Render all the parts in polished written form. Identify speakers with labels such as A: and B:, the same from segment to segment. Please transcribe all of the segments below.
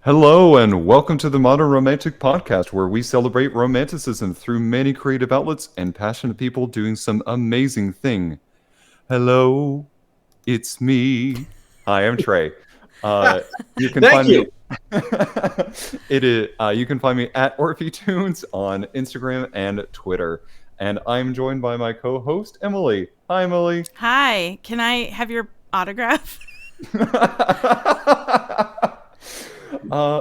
A: Hello and welcome to the Modern Romantic Podcast, where we celebrate romanticism through many creative outlets and passionate people doing some amazing thing. Hello, it's me. Hi, I'm Trey. You can
B: Thank
A: find me.
B: you.
A: It is. You can find me at OrpheTunes on Instagram and Twitter, and I'm joined by my co-host Emily. Hi, Emily.
C: Hi, can I have your autograph?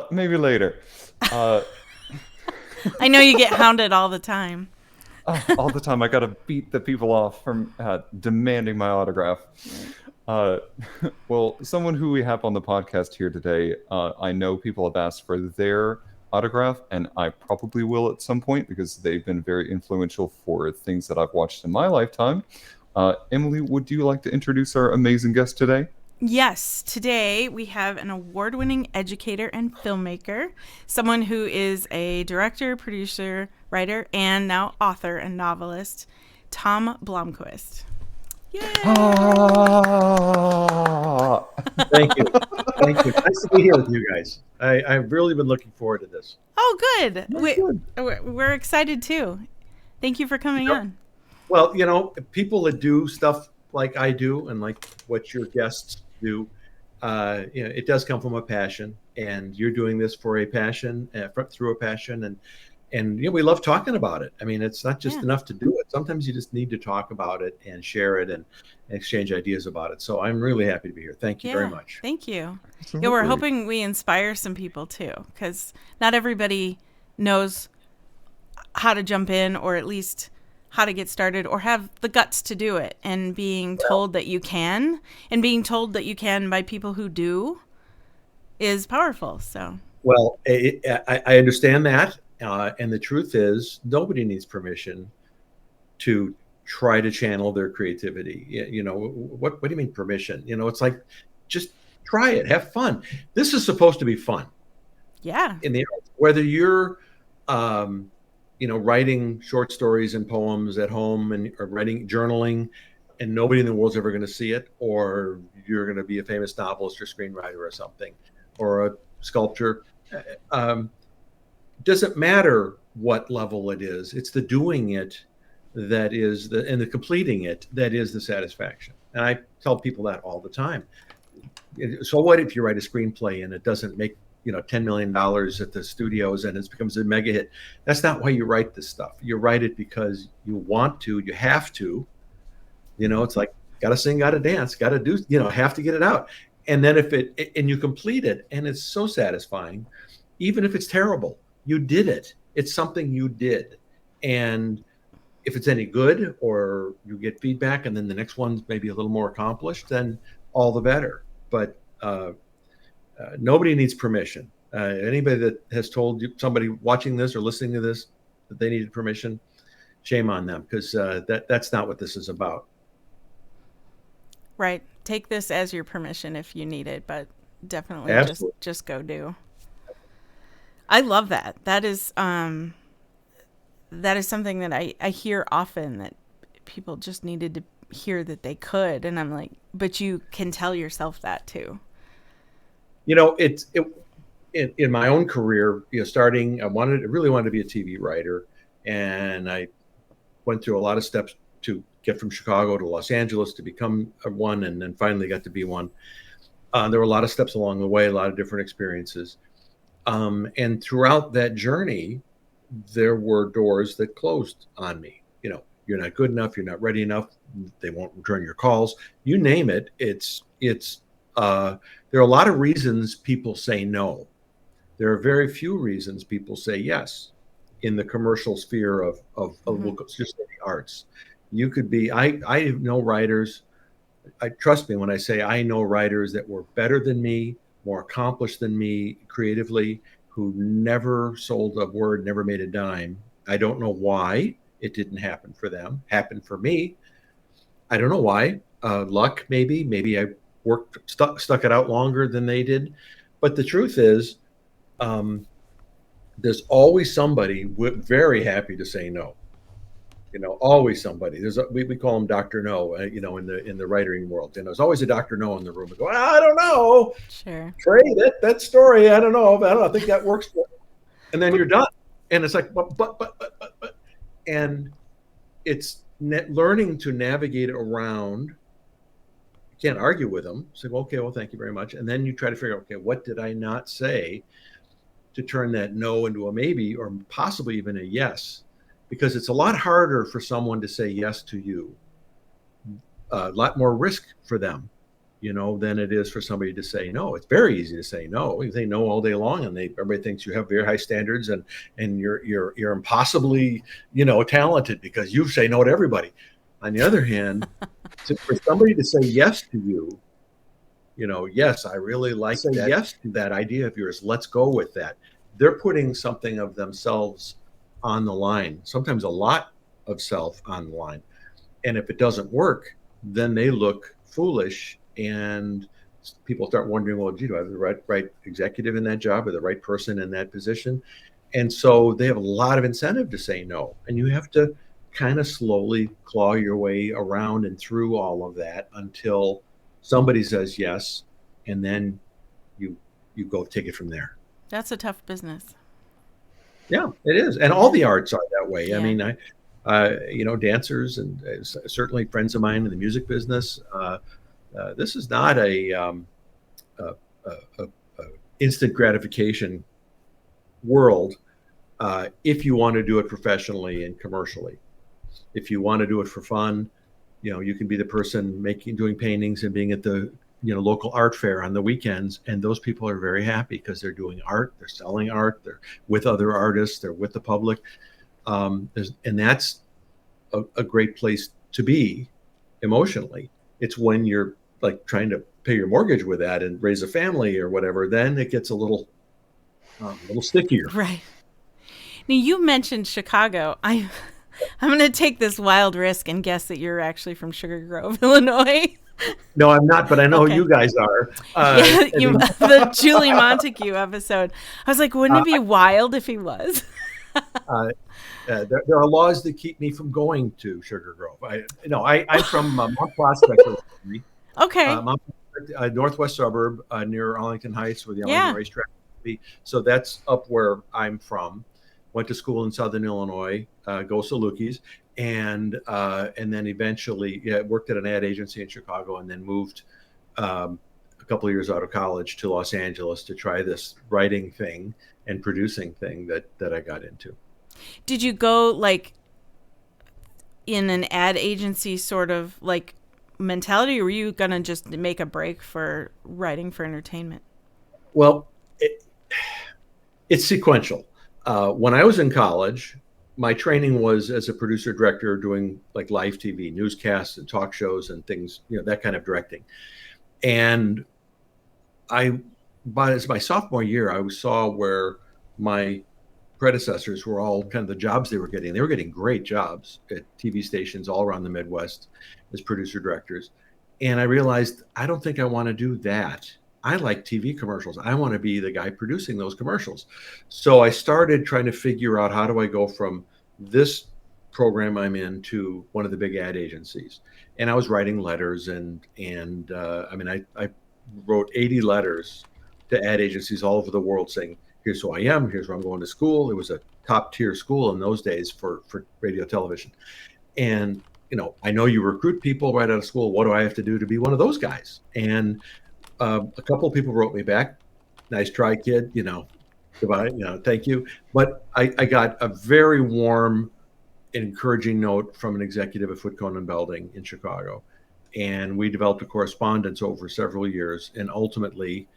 A: Maybe later. Uh,
C: I know you get hounded all the time.
A: all the time. I got to beat the people off from demanding my autograph. Uh, well, someone who we have on the podcast here today, I know people have asked for their autograph, and I probably will at some point because they've been very influential for things that I've watched in my lifetime. Emily, would you like to introduce our amazing guest today?
C: Yes, today we have an award winning educator and filmmaker, someone who is a director, producer, writer, and now author and novelist, Tom Blomquist. Yay!
A: Ah!
B: Thank you. Thank you. Nice to be here with you guys. I've really been looking forward to this.
C: Oh, good.
B: Good.
C: We're excited too. Thank you for coming on.
B: Well, people that do stuff like I do and like what your guests do, it does come from a passion, and you're doing this for a passion, through a passion, and we love talking about it. I mean, it's not just enough to do it. Sometimes you just need to talk about it and share it and exchange ideas about it. So I'm really happy to be here. Thank you very much.
C: Thank you.
A: Absolutely.
C: Yeah, we're hoping we inspire some people too, because not everybody knows how to jump in, or at least how to get started, or have the guts to do it. And being told that you can, and being told that you can by people who do, is powerful. So,
B: Well, I understand that. And the truth is, nobody needs permission to try to channel their creativity. What do you mean permission? It's like, just try it, have fun. This is supposed to be fun.
C: yeah.
B: In the arts, whether you're, writing short stories and poems at home or writing journaling, and nobody in the world's ever going to see it, or you're going to be a famous novelist or screenwriter or something, or a sculptor. Doesn't matter what level it is. It's the doing it that is and the completing it that is the satisfaction. And I tell people that all the time. So what if you write a screenplay and it doesn't make $10 million at the studios and it becomes a mega hit? That's not why you write this stuff. You write it because you want to, you have to. It's like, gotta sing, gotta dance, gotta do, have to get it out. And then and you complete it, and it's so satisfying, even if it's terrible. You did it. It's something you did. And if it's any good, or you get feedback and then the next one's maybe a little more accomplished, then all the better. But nobody needs permission. Anybody that has told you, somebody watching this or listening to this, that they needed permission, shame on them, because that's not what this is about.
C: Right. Take this as your permission if you need it, but definitely just go do. I love that. That is something that I hear often, that people just needed to hear that they could, and I'm like, but you can tell yourself that too.
B: It's in my own career, starting, I really wanted to be a TV writer, and I went through a lot of steps to get from Chicago to Los Angeles to become one, and then finally got to be one. There were a lot of steps along the way, a lot of different experiences. And throughout that journey, there were doors that closed on me. You're not good enough. You're not ready enough. They won't return your calls. You name it. There are a lot of reasons people say no. There are very few reasons people say yes in the commercial sphere of just the arts. You could be, I know writers, trust me when I say I know writers that were better than me, more accomplished than me creatively, who never sold a word, never made a dime. I don't know why it didn't happen for them. Happened for me. I don't know why. Luck, maybe. Maybe I stuck it out longer than they did. But the truth is, there's always somebody very happy to say no. Always somebody. We call him Dr. No, in the writing world. There's always a Dr. No in the room. We go, I don't know,
C: Sure.
B: Trey, that story, I don't know. I think that works. And then you're done. And it's like, but. And it's learning to navigate around. You can't argue with them. Say, okay, well, thank you very much. And then you try to figure out, okay, what did I not say to turn that no into a maybe, or possibly even a yes? Because it's a lot harder for someone to say yes to you, a lot more risk for them, than it is for somebody to say no. It's very easy to say no. You say no all day long, and everybody thinks you have very high standards, and you're impossibly, talented because you say no to everybody. On the other hand, for somebody to say yes to you, yes, I really like that. Yes to that idea of yours. Let's go with that. They're putting something of themselves on the line, sometimes a lot of self on the line. And if it doesn't work, then they look foolish, and people start wondering, well, gee, do I have the right executive in that job, or the right person in that position? And so they have a lot of incentive to say no. And you have to kind of slowly claw your way around and through all of that until somebody says yes, and then you go take it from there.
C: That's a tough business.
B: Yeah, it is. And all the arts are that way.
C: Yeah.
B: I mean, dancers and certainly friends of mine in the music business, this is not a instant gratification world if you want to do it professionally and commercially. If you want to do it for fun, you can be the person doing paintings and being at the local art fair on the weekends, and those people are very happy because they're doing art, they're selling art, they're with other artists, they're with the public, and that's a great place to be emotionally. It's when you're like trying to pay your mortgage with that and raise a family or whatever, then it gets a little stickier.
C: Right. Now, you mentioned Chicago. I'm going to take this wild risk and guess that you're actually from Sugar Grove, Illinois.
B: No, I'm not, but I know you guys are.
C: The Julie Montague episode. I was like, wouldn't it be wild if he was?
B: There are laws that keep me from going to Sugar Grove. I'm from Mount Prospect.
C: Okay.
B: Northwest suburb near Arlington Heights, where the Arlington racetrack will be. So that's up where I'm from. Went to school in Southern Illinois, go Salukis. And then eventually worked at an ad agency in Chicago, and then moved a couple of years out of college to Los Angeles to try this writing thing and producing thing that I got into.
C: Did you go like in an ad agency sort of like mentality, or were you going to just make a break for writing for entertainment?
B: Well, it's sequential. When I was in college, my training was as a producer director doing like live TV, newscasts and talk shows and things, that kind of directing. And by my sophomore year, I saw where my predecessors were all kind of the jobs they were getting. They were getting great jobs at TV stations all around the Midwest as producer directors. And I realized, I don't think I want to do that. I like TV commercials. I want to be the guy producing those commercials. So I started trying to figure out, how do I go from this program I'm in to one of the big ad agencies? And I was writing letters, and I wrote 80 letters to ad agencies all over the world saying, here's who I am, here's where I'm going to school. It was a top tier school in those days for radio, television. And, I know you recruit people right out of school. What do I have to do to be one of those guys? And a couple of people wrote me back, nice try, kid, goodbye, thank you. But I got a very warm, encouraging note from an executive at Foot Cone & Belding in Chicago. And we developed a correspondence over several years. And ultimately,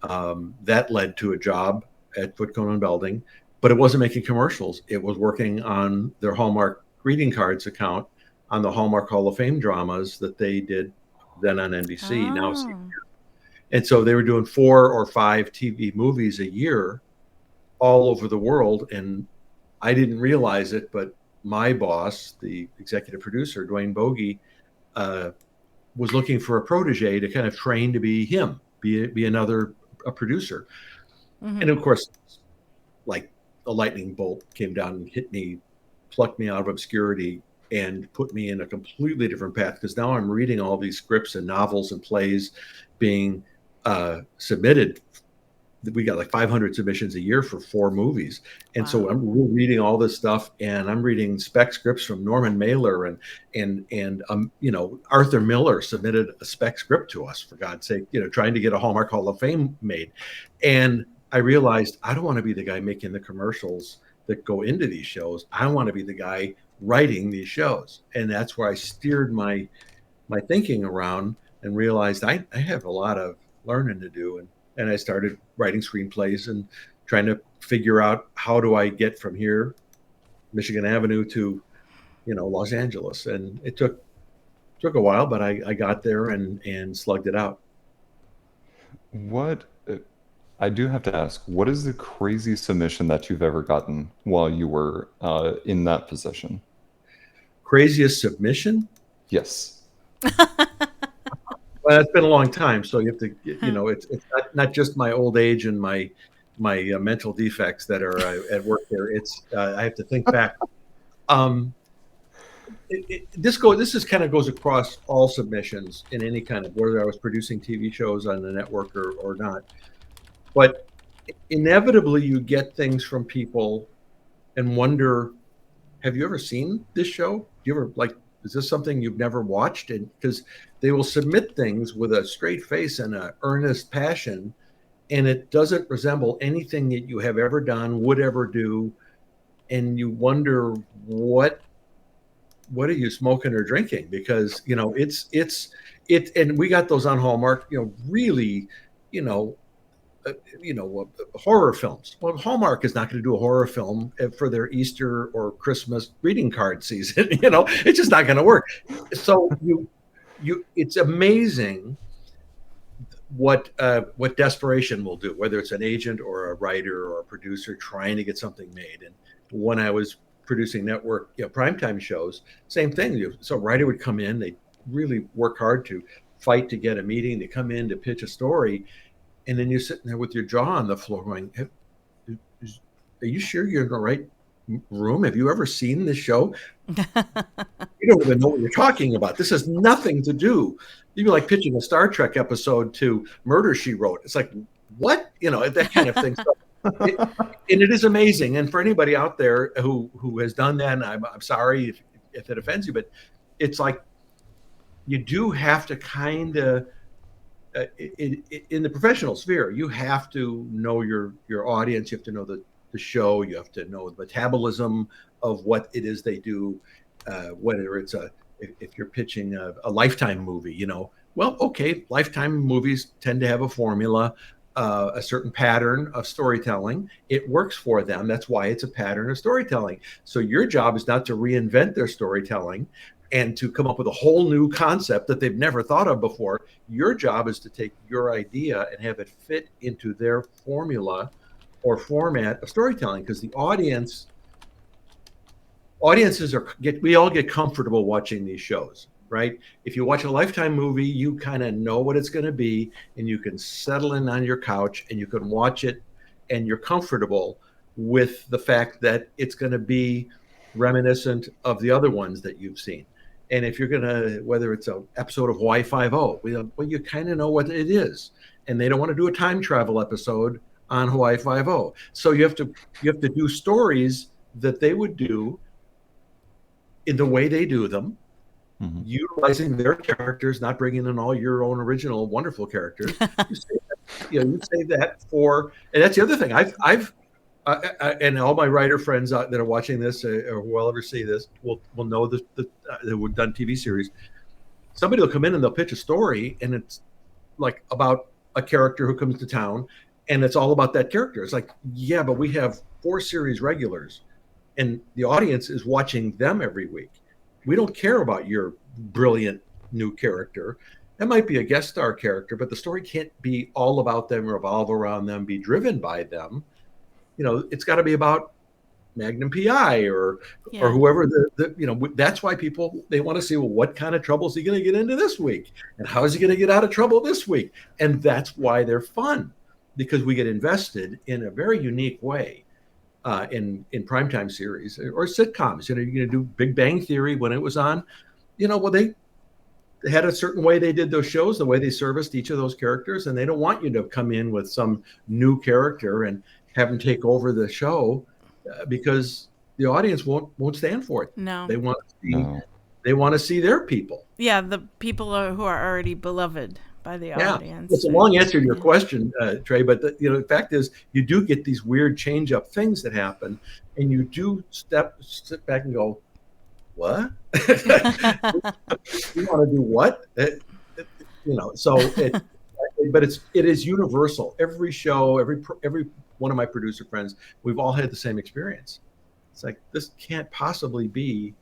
B: that led to a job at Foot Cone & Belding. But it wasn't making commercials. It was working on their Hallmark greeting cards account on the Hallmark Hall of Fame dramas that they did then on NBC, now CBS. And so they were doing 4 or 5 TV movies a year all over the world. And I didn't realize it, but my boss, the executive producer, Dwayne Bogey, was looking for a protege to kind of train to be him, be another producer. Mm-hmm. And of course, like a lightning bolt came down and hit me plucked me out of obscurity and put me in a completely different path, because now I'm reading all these scripts and novels and plays being submitted. We got like 500 submissions a year for 4 movies. And so I'm reading all this stuff, and I'm reading spec scripts from Norman Mailer and Arthur Miller submitted a spec script to us, for God's sake, trying to get a Hallmark Hall of Fame made. And I realized I don't want to be the guy making the commercials that go into these shows. I want to be the guy writing these shows. And that's where I steered my thinking around and realized I have a lot of learning to do. And I started writing screenplays and trying to figure out, how do I get from here, Michigan Avenue, to, Los Angeles. And it took a while, but I got there and slugged it out.
A: What, I do have to ask, what is the craziest submission that you've ever gotten while you were in that position?
B: Craziest submission?
A: Yes.
B: Well, it's been a long time, so you have to, it's not just my old age and my mental defects that are at work there. It's I have to think back. This kind of goes across all submissions in any kind of, whether I was producing TV shows on the network or not. But inevitably, you get things from people and wonder, have you ever seen this show? Do you ever is this something you've never watched? And because they will submit things with a straight face and an earnest passion, and it doesn't resemble anything that you have ever done, would ever do. And you wonder, what are you smoking or drinking? Because, and we got those on Hallmark, really, horror films. Well, Hallmark is not going to do a horror film for their Easter or Christmas greeting card season. It's just not going to work. So it's amazing what desperation will do, whether it's an agent or a writer or a producer trying to get something made. And when I was producing network, primetime shows, same thing. So a writer would come in, they really work hard to fight to get a meeting. They come in to pitch a story. And then you're sitting there with your jaw on the floor going, are you sure you're in the right room? Have you ever seen this show? You don't even know what you're talking about. This has nothing to do. You'd be like pitching a Star Trek episode to Murder, She Wrote. It's like, what? That kind of thing. And it is amazing. And for anybody out there who has done that, and I'm sorry if it offends you, but it's like, you do have to kind of, in the professional sphere, you have to know your audience. You have to know the show. You have to know the metabolism of what it is they do. Whether it's if you're pitching a Lifetime movie, well, okay, Lifetime movies tend to have a formula, a certain pattern of storytelling. It works for them. That's why it's a pattern of storytelling. So your job is not to reinvent their storytelling and to come up with a whole new concept that they've never thought of before. Your job is to take your idea and have it fit into their formula or format of storytelling, because the audiences we all get comfortable watching these shows, right? If you watch a Lifetime movie, you kind of know what it's going to be, and you can settle in on your couch and you can watch it, and you're comfortable with the fact that it's going to be reminiscent of the other ones that you've seen. And if you're going to, whether it's an episode of Hawaii Five-0, well, you kind of know what it is. And they don't want to do a time travel episode on Hawaii Five-0. So you have to do stories that they would do in the way they do them, utilizing their characters, not bringing in all your own original wonderful characters. You say that for, and that's the other thing. I've and all my writer friends that are watching this or will ever see this will know that we've done TV series. Somebody will come in and they'll pitch a story, and it's like about a character who comes to town, and it's all about that character. It's like, yeah, but we have 4 series regulars, and the audience is watching them every week. We don't care about your brilliant new character. That might be a guest star character, but the story can't be all about them, revolve around them, be driven by them. It's got to be about Magnum PI or whoever that's why people, they want to see, well, what kind of trouble is he going to get into this week? And how is he going to get out of trouble this week? And that's why they're fun, because we get invested in a very unique way. in primetime series or sitcoms. You're going to do Big Bang Theory when it was on. Well, they had a certain way they did those shows, the way they serviced each of those characters, and they don't want you to come in with some new character and have them take over the show because the audience won't stand for it.
C: No,
B: they want to see their people.
C: Yeah, the people who are already beloved by the audience.
B: It's a long answer to your question, Trey, but the fact is you do get these weird change-up things that happen, and you do sit back and go, what? You want to do what? But it is universal. Every show, every one of my producer friends, we've all had the same experience. It's like, this can't possibly be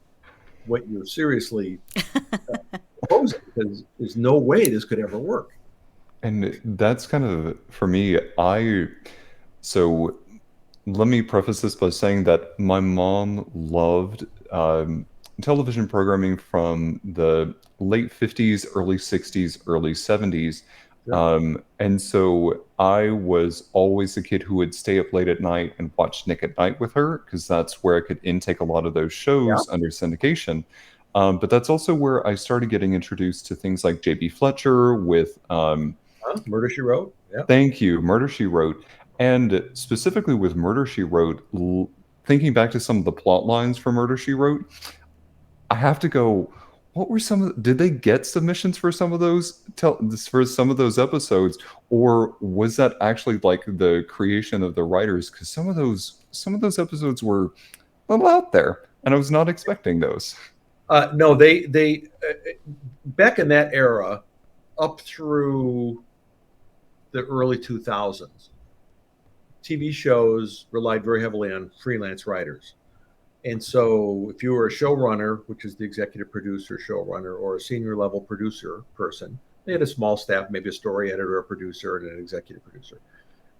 B: what you're seriously proposing, because there's no way this could ever work.
A: And that's kind of, for me, so let me preface this by saying that my mom loved television programming from the late 50s, early 60s, early 70s. Sure. And so I was always a kid who would stay up late at night and watch Nick at Night with her, because that's where I could intake a lot of those shows under syndication. But that's also where I started getting introduced to things like J.B. Fletcher with
B: Murder, She Wrote. Yeah.
A: Thank you, Murder, She Wrote. And specifically with Murder, She Wrote, thinking back to some of the plot lines for Murder, She Wrote, I have to go, what were did they get submissions for some of those episodes, or was that actually like the creation of the writers? Because some of those episodes were a little out there, and I was not expecting those.
B: No, they back in that era, up through the early 2000s, TV shows relied very heavily on freelance writers. And so if you were a showrunner, which is the executive producer, showrunner, or a senior level producer person, they had a small staff, maybe a story editor, a producer, and an executive producer.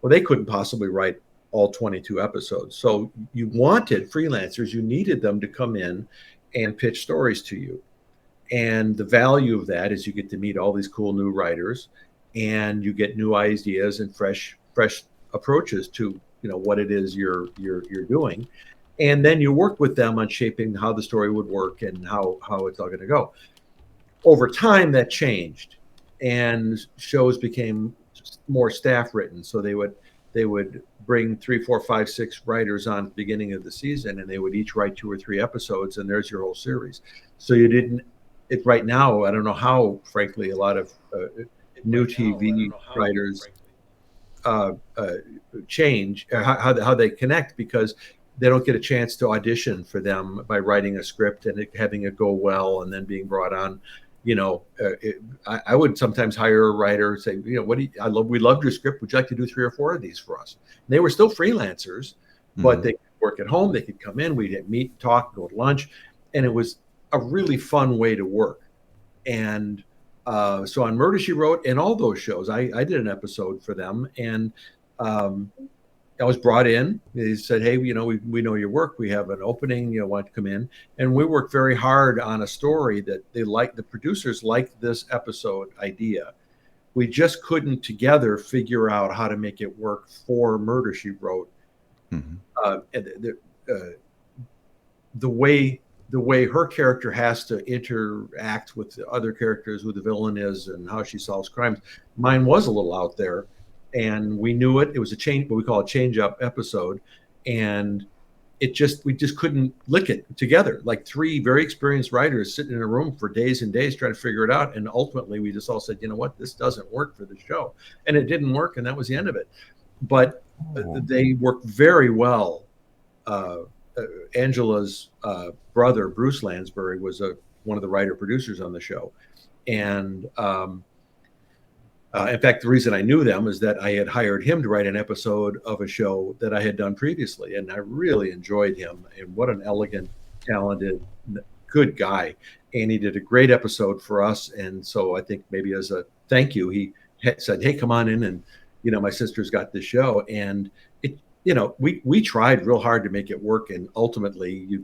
B: Well, they couldn't possibly write all 22 episodes. So you wanted freelancers, you needed them to come in and pitch stories to you. And the value of that is you get to meet all these cool new writers, and you get new ideas and fresh approaches to what it is you're doing. And then you work with them on shaping how the story would work and how it's all going to go. Over time, that changed, and shows became more staff written. So they would bring 3, 4, 5, 6 writers on at the beginning of the season, and they would each write 2 or 3 episodes, and there's your whole series. So you didn't. Right now, I don't know how, frankly, a lot of new TV writers change how they connect, because they don't get a chance to audition for them by writing a script and having it go well and then being brought on. I would sometimes hire a writer and say, we loved your script. Would you like to do 3 or 4 of these for us? And they were still freelancers, but they could work at home. They could come in. We'd meet, talk, go to lunch, and it was a really fun way to work. And so on Murder, She Wrote and all those shows, I did an episode for them, and I was brought in. They said, hey, we know your work. We have an opening. Want to come in? And we worked very hard on a story that they liked. The producers liked this episode idea. We just couldn't together figure out how to make it work for Murder, She Wrote. Mm-hmm. The way her character has to interact with the other characters, who the villain is, and how she solves crimes. Mine was a little out there. And we knew it. It was what we call a change-up episode, and we just couldn't lick it together. Like 3 very experienced writers sitting in a room for days and days trying to figure it out. And ultimately, we just all said, you know what, this doesn't work for the show, and it didn't work, and that was the end of it. But they worked very well. Angela's brother, Bruce Lansbury, was one of the writer-producers on the show, and in fact, the reason I knew them is that I had hired him to write an episode of a show that I had done previously, and I really enjoyed him. And what an elegant, talented, good guy. And he did a great episode for us. And so I think maybe as a thank you, he said, hey, come on in, and my sister's got this show. And we tried real hard to make it work. And ultimately,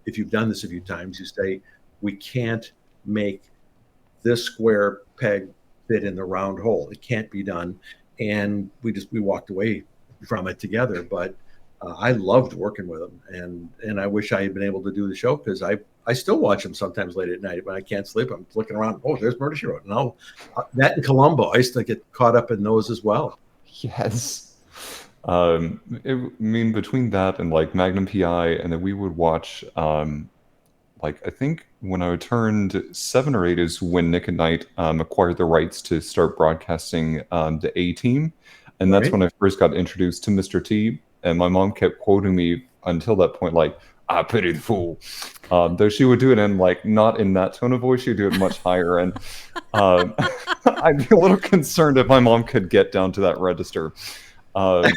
B: if you've done this a few times, you say, we can't make this square peg fit in the round hole. It can't be done. And we walked away from it together. But I loved working with them, and I wish I had been able to do the show, because I still watch them sometimes late at night when I can't sleep. I'm looking around. Oh, there's Murder She Wrote. No, that and Columbo. I used to get caught up in those as well.
A: Yes. I mean, between that and like Magnum PI, and then we would watch, like, I think when I turned 7 or 8 is when Nick and Knight acquired the rights to start broadcasting the A-Team. And that's
B: Right.
A: when I first got introduced to Mr. T. And my mom kept quoting me until that point, like, I pity the fool. Though she would do it in, like, not in that tone of voice, she'd do it much higher. And I'd be a little concerned if my mom could get down to that register.
B: I've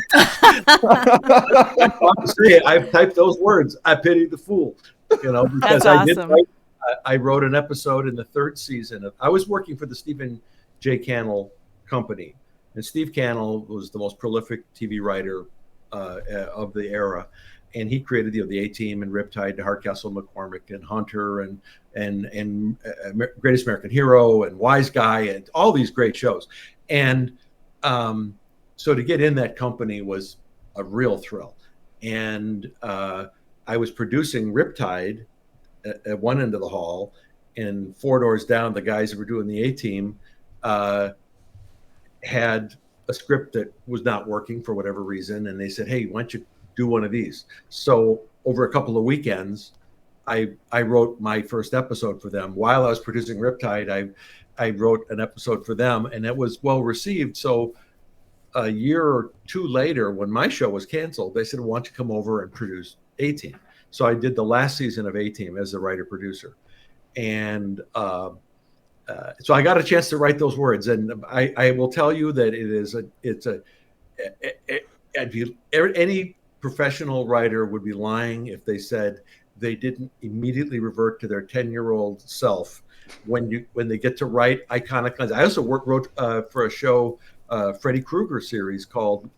B: typed those words. I pity the fool. Because
C: That's awesome.
B: I wrote an episode in the 3rd season. I was working for the Stephen J. Cannell company, and Steve Cannell was the most prolific TV writer of the era, and he created the A-Team and Riptide to Hardcastle McCormick and Hunter and Greatest American Hero and Wise Guy and all these great shows. And so to get in that company was a real thrill. And I was producing Riptide at one end of the hall, and 4 doors down, the guys that were doing the A-Team had a script that was not working for whatever reason, and they said, hey, why don't you do one of these? So over a couple of weekends, I wrote my first episode for them. While I was producing Riptide, I wrote an episode for them, and it was well received. So a year or 2 later, when my show was canceled, they said, why don't you come over and produce A-Team? So I did the last season of A-Team as the writer-producer. And so I got a chance to write those words. And I will tell you that any professional writer would be lying if they said they didn't immediately revert to their 10-year-old self when they get to write iconic lines. I also wrote for a show, Freddy Krueger series called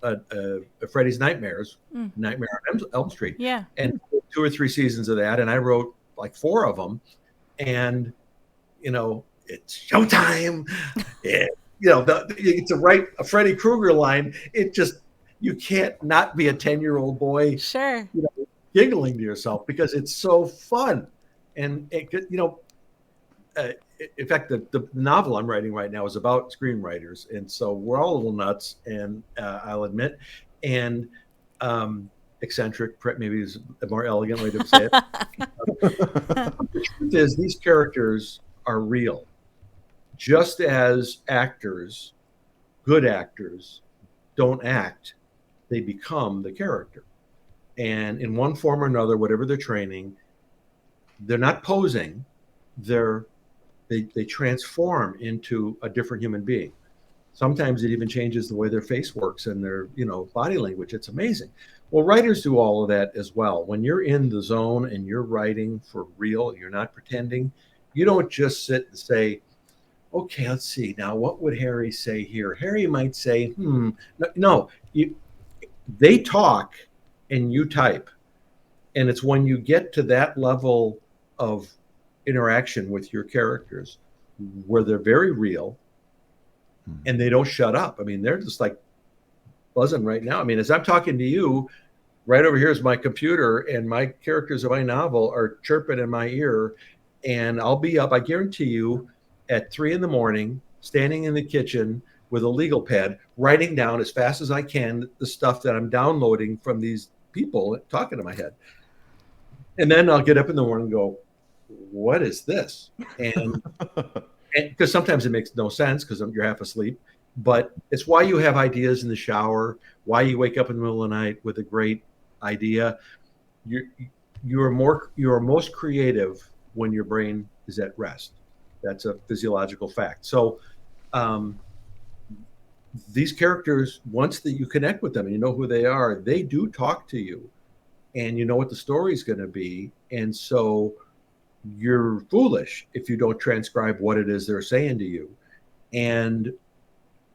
B: Freddy's Nightmares, Nightmare on Elm Street.
C: Yeah.
B: And 2 or 3 seasons of that, and I wrote like 4 of them. And it's showtime. To write a Freddy Krueger line, you can't not be a 10-year-old boy,
C: sure,
B: giggling to yourself because it's so fun. And in fact, the novel I'm writing right now is about screenwriters, and so we're all a little nuts, and I'll admit, and eccentric, maybe is a more elegant way to say it. The truth is, these characters are real. Just as actors, good actors, don't act, they become the character. And in one form or another, whatever their training, they're not posing, they transform into a different human being. Sometimes it even changes the way their face works and their body language. It's amazing. Well, writers do all of that as well. When you're in the zone and you're writing for real, you're not pretending. You don't just sit and say, okay, let's see. Now, what would Harry say here? Harry might say, No, they talk and you type. And it's when you get to that level of interaction with your characters where they're very real and they don't shut up. I mean, they're just like buzzing right now. I mean, as I'm talking to you, right over here is my computer, and my characters of my novel are chirping in my ear, and I'll be up, I guarantee you, at 3 a.m, standing in the kitchen with a legal pad, writing down as fast as I can the stuff that I'm downloading from these people talking to my head. And then I'll get up in the morning and go, what is this? And because sometimes it makes no sense because you're half asleep, but it's why you have ideas in the shower, why you wake up in the middle of the night with a great idea. You are most creative when your brain is at rest. That's a physiological fact. So these characters, once that you connect with them and you know who they are, they do talk to you, and you know what the story is going to be. And so you're foolish if you don't transcribe what it is they're saying to you. And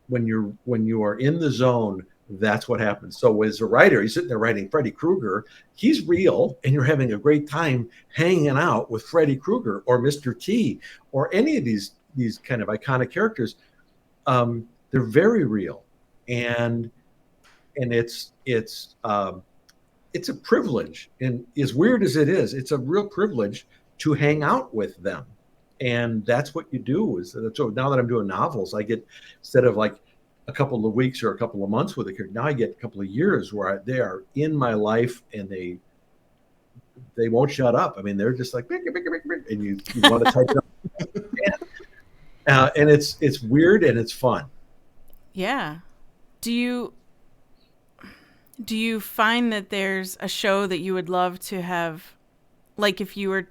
B: when you are in the zone, that's what happens. So as a writer, he's sitting there writing Freddy Krueger. He's real, and you're having a great time hanging out with Freddy Krueger or Mr. T or any of these kind of iconic characters. They're very real, and it's it's a privilege, and as weird as it is, it's a real privilege to hang out with them. And that's what you do. So now that I'm doing novels, I get, instead of like a couple of weeks or a couple of months with a character, now I get a couple of years where they are in my life, and they won't shut up. I mean, they're just like, and you want to type it up. And it's weird and it's fun.
C: Yeah. Do you find that there's a show that you would love to have, like if you were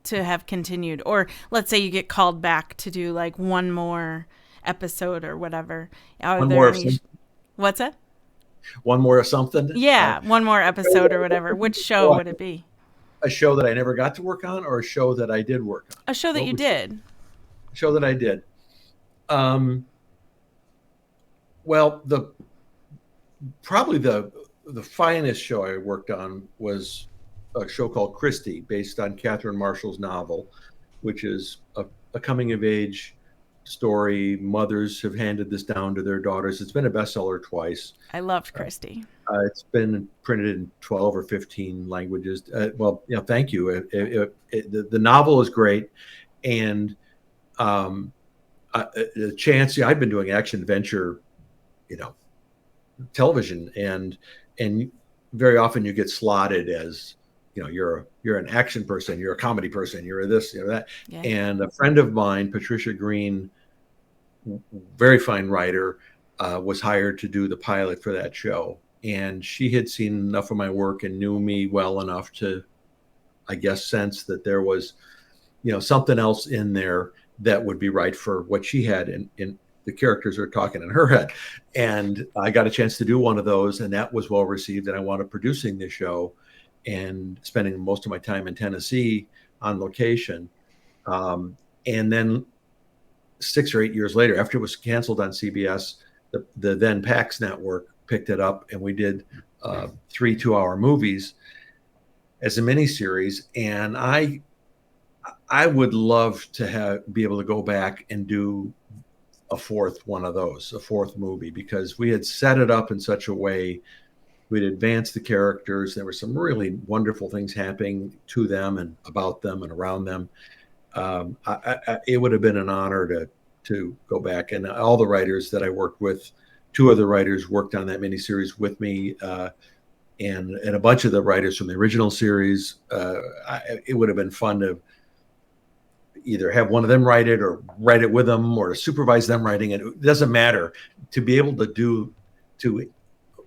C: to have continued, or let's say you get called back to do like one more episode or whatever? What's that?
B: One more of something?
C: Yeah, one more episode or whatever. Which show would it be?
B: A show that I never got to work on, or a show that I did work on?
C: A show that you did.
B: A show that I did. Well, probably the finest show I worked on was a show called Christie, based on Catherine Marshall's novel, which is a coming of age story. Mothers have handed this down to their daughters. It's been a bestseller twice.
C: I loved Christie.
B: It's been printed in 12 or 15 languages. Well, thank you. The novel is great, and the chance. I've been doing action adventure, television, and very often you get slotted as, you're an action person, you're a comedy person, you're this, that. Yeah. And a friend of mine, Patricia Green, very fine writer, was hired to do the pilot for that show. And she had seen enough of my work and knew me well enough to, I guess, sense that there was, something else in there that would be right for what she had in the characters are talking in her head. And I got a chance to do one of those, and that was well received. And I wound up producing the show and spending most of my time in Tennessee on location. And then 6 or 8 years later, after it was canceled on CBS, the then PAX network picked it up, and we did 3 2-hour movies as a miniseries. And I would love to be able to go back and do a fourth movie, because we had set it up in such a way, we'd advanced the characters. There were some really wonderful things happening to them and about them and around them. It would have been an honor to go back, and all the writers that I worked with, 2 other writers worked on that miniseries with me, and a bunch of the writers from the original series. It would have been fun to either have one of them write it, or write it with them, or supervise them writing it. It doesn't matter. To be able to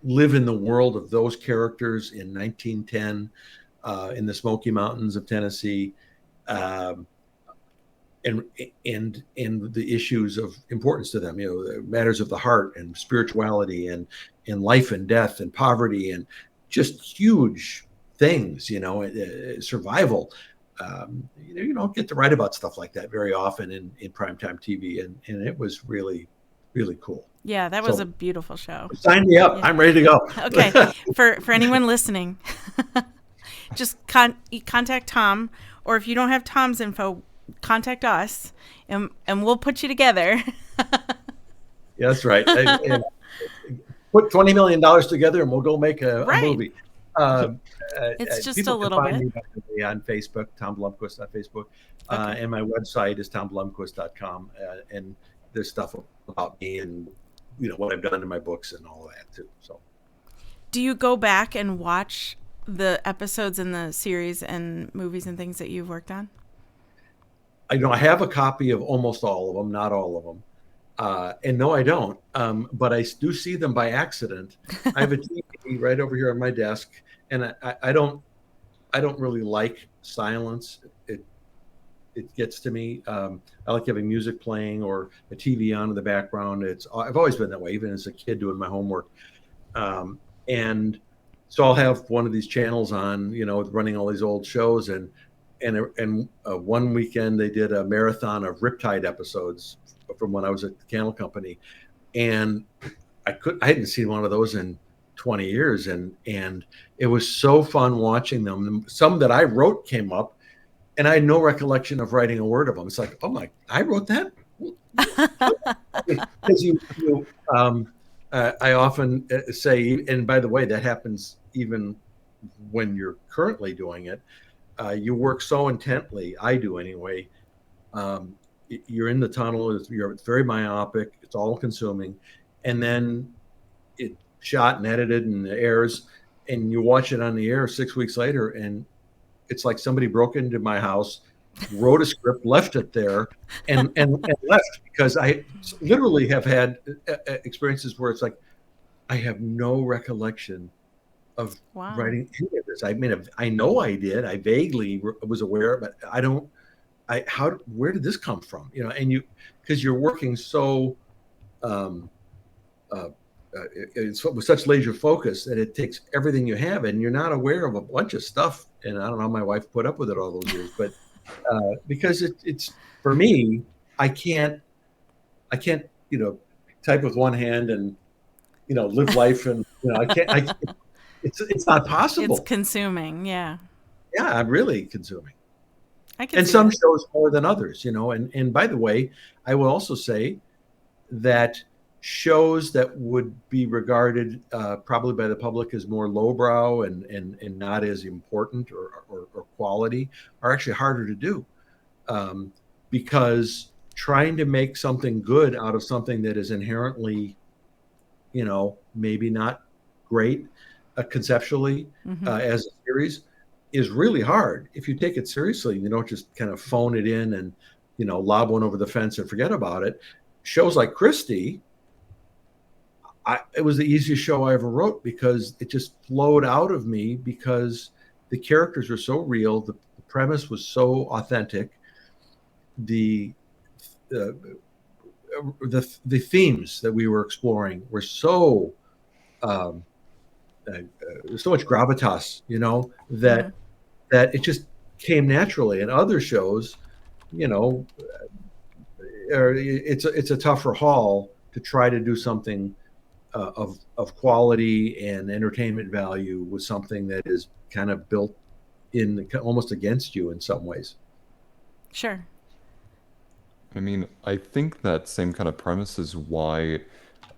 B: live in the world of those characters in 1910 in the Smoky Mountains of Tennessee, and the issues of importance to them, the matters of the heart and spirituality and life and death and poverty and just huge things, survival. You don't get to write about stuff like that very often in primetime TV, and it was really, really cool.
C: Yeah, that was a beautiful show.
B: Sign me up. Yeah. I'm ready to go.
C: Okay. For anyone listening, just contact Tom, or if you don't have Tom's info, contact us, and we'll put you together.
B: Yeah, that's right. Put $20 million together, and we'll go make a movie.
C: It's just a little bit.
B: Me on Facebook, Tom Blomquist on Facebook, and my website is tomblomquist.com, and there's stuff about me and what I've done in my books and all of that too. So,
C: do you go back and watch the episodes in the series and movies and things that you've worked on?
B: I have a copy of almost all of them, not all of them. And no, I don't. But I do see them by accident. I have a TV right over here on my desk, and I don't really like silence. It gets to me. I like having music playing or a TV on in the background. I've always been that way, even as a kid doing my homework. And so I'll have one of these channels on, running all these old shows, and one weekend they did a marathon of Riptide episodes from when I was at the Candle Company, and I hadn't seen one of those in 20 years, and it was so fun watching them. Some that I wrote came up, and I had no recollection of writing a word of them. It's like, oh my, I wrote that? Because I often say, and by the way, that happens even when you're currently doing it, you work so intently. I do anyway. You're in the tunnel. It's very myopic. It's all consuming, and then it's shot and edited and it airs, and you watch it on the air 6 weeks later, and it's like somebody broke into my house, wrote a script, left it there, and left, because I literally have had experiences where it's like I have no recollection of writing any of this. I mean, I know I did. I vaguely was aware, but I don't. Where did this come from? You know, and because you're working so it's with such laser focus that it takes everything you have, and you're not aware of a bunch of stuff. And I don't know how my wife put up with it all those years, but because it's for me, I can't, type with one hand and live life, and I can't. It's not possible.
C: It's consuming, yeah.
B: Yeah, I'm really consuming.
C: And
B: some shows more than others, and by the way, I will also say that shows that would be regarded probably by the public as more lowbrow and not as important or quality are actually harder to do, because trying to make something good out of something that is inherently, maybe not great conceptually as a series is really hard. If you take it seriously, you don't just kind of phone it in and lob one over the fence and forget about it. Shows like Christie, it was the easiest show I ever wrote because it just flowed out of me, because the characters were so real, the premise was so authentic, the themes that we were exploring were so so much gravitas, that it just came naturally. And other shows, it's a tougher haul to try to do something of quality and entertainment value with something that is kind of built in almost against you in some ways.
C: Sure.
A: I mean, I think that same kind of premise is why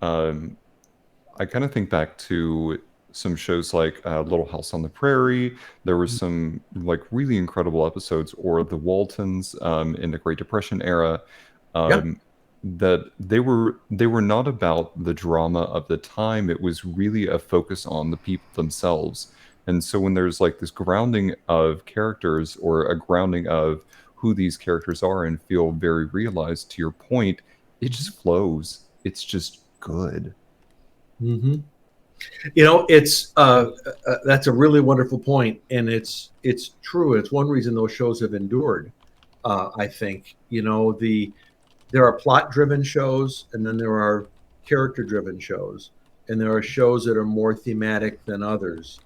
A: I kind of think back to some shows like Little House on the Prairie. There were some like really incredible episodes, or The Waltons in the Great Depression era. That they were not about the drama of the time. It was really a focus on the people themselves. And so when there's like this grounding of characters, or a grounding of who these characters are and feel very realized, to your point, it just flows. It's just good.
B: Mm-hmm. It's that's a really wonderful point, and it's true. It's one reason those shows have endured. I think there are plot-driven shows, and then there are character-driven shows, and there are shows that are more thematic than others.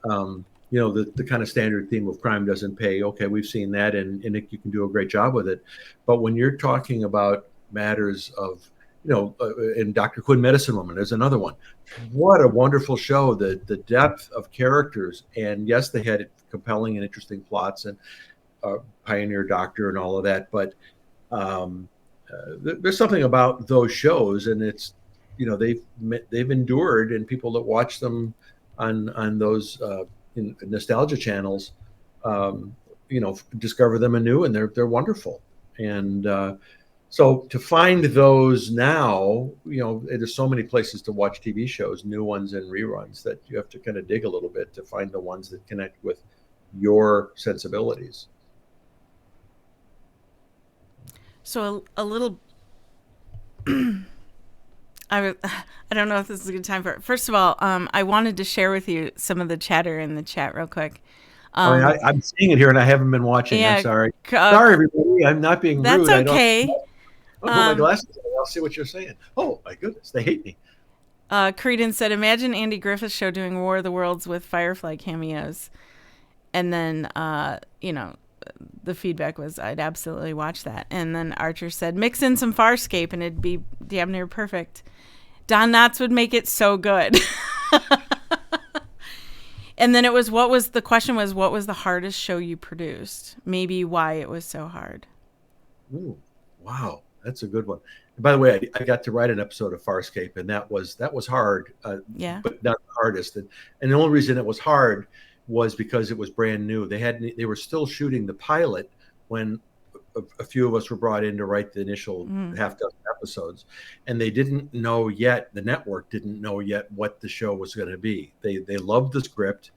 B: The kind of standard theme of crime doesn't pay. Okay, we've seen that, and you can do a great job with it. But when you're talking about matters of, and Dr. Quinn, Medicine Woman, there's another one. What a wonderful show! The depth of characters, and yes, they had compelling and interesting plots, and Pioneer Doctor and all of that. But there's something about those shows, and it's they've endured, and people that watch them on those nostalgia channels, discover them anew, and they're wonderful. And so to find those now, there's so many places to watch TV shows, new ones and reruns, that you have to kind of dig a little bit to find the ones that connect with your sensibilities.
C: So a little, I don't know if this is a good time for it. First of all, I wanted to share with you some of the chatter in the chat real quick.
B: I'm seeing it here, and I haven't been watching. Yeah, I'm sorry. Sorry, everybody. I'm not being
C: rude.
B: That's
C: okay.
B: I'll put my glasses on. I'll see what you're saying. Oh, my goodness. They hate me.
C: Creedon said, imagine Andy Griffith's show doing War of the Worlds with Firefly cameos. And then, the feedback was, I'd absolutely watch that. And then Archer said, mix in some Farscape and it'd be damn near perfect. Don Knotts would make it so good. And then what was the hardest show you produced? Maybe why it was so hard.
B: Ooh, wow. That's a good one. And by the way, I got to write an episode of Farscape, and that was hard, but not the hardest. And the only reason it was hard was because it was brand new. They were still shooting the pilot when a few of us were brought in to write the initial half dozen episodes, and they didn't know yet. The network didn't know yet what the show was going to be. They loved the script,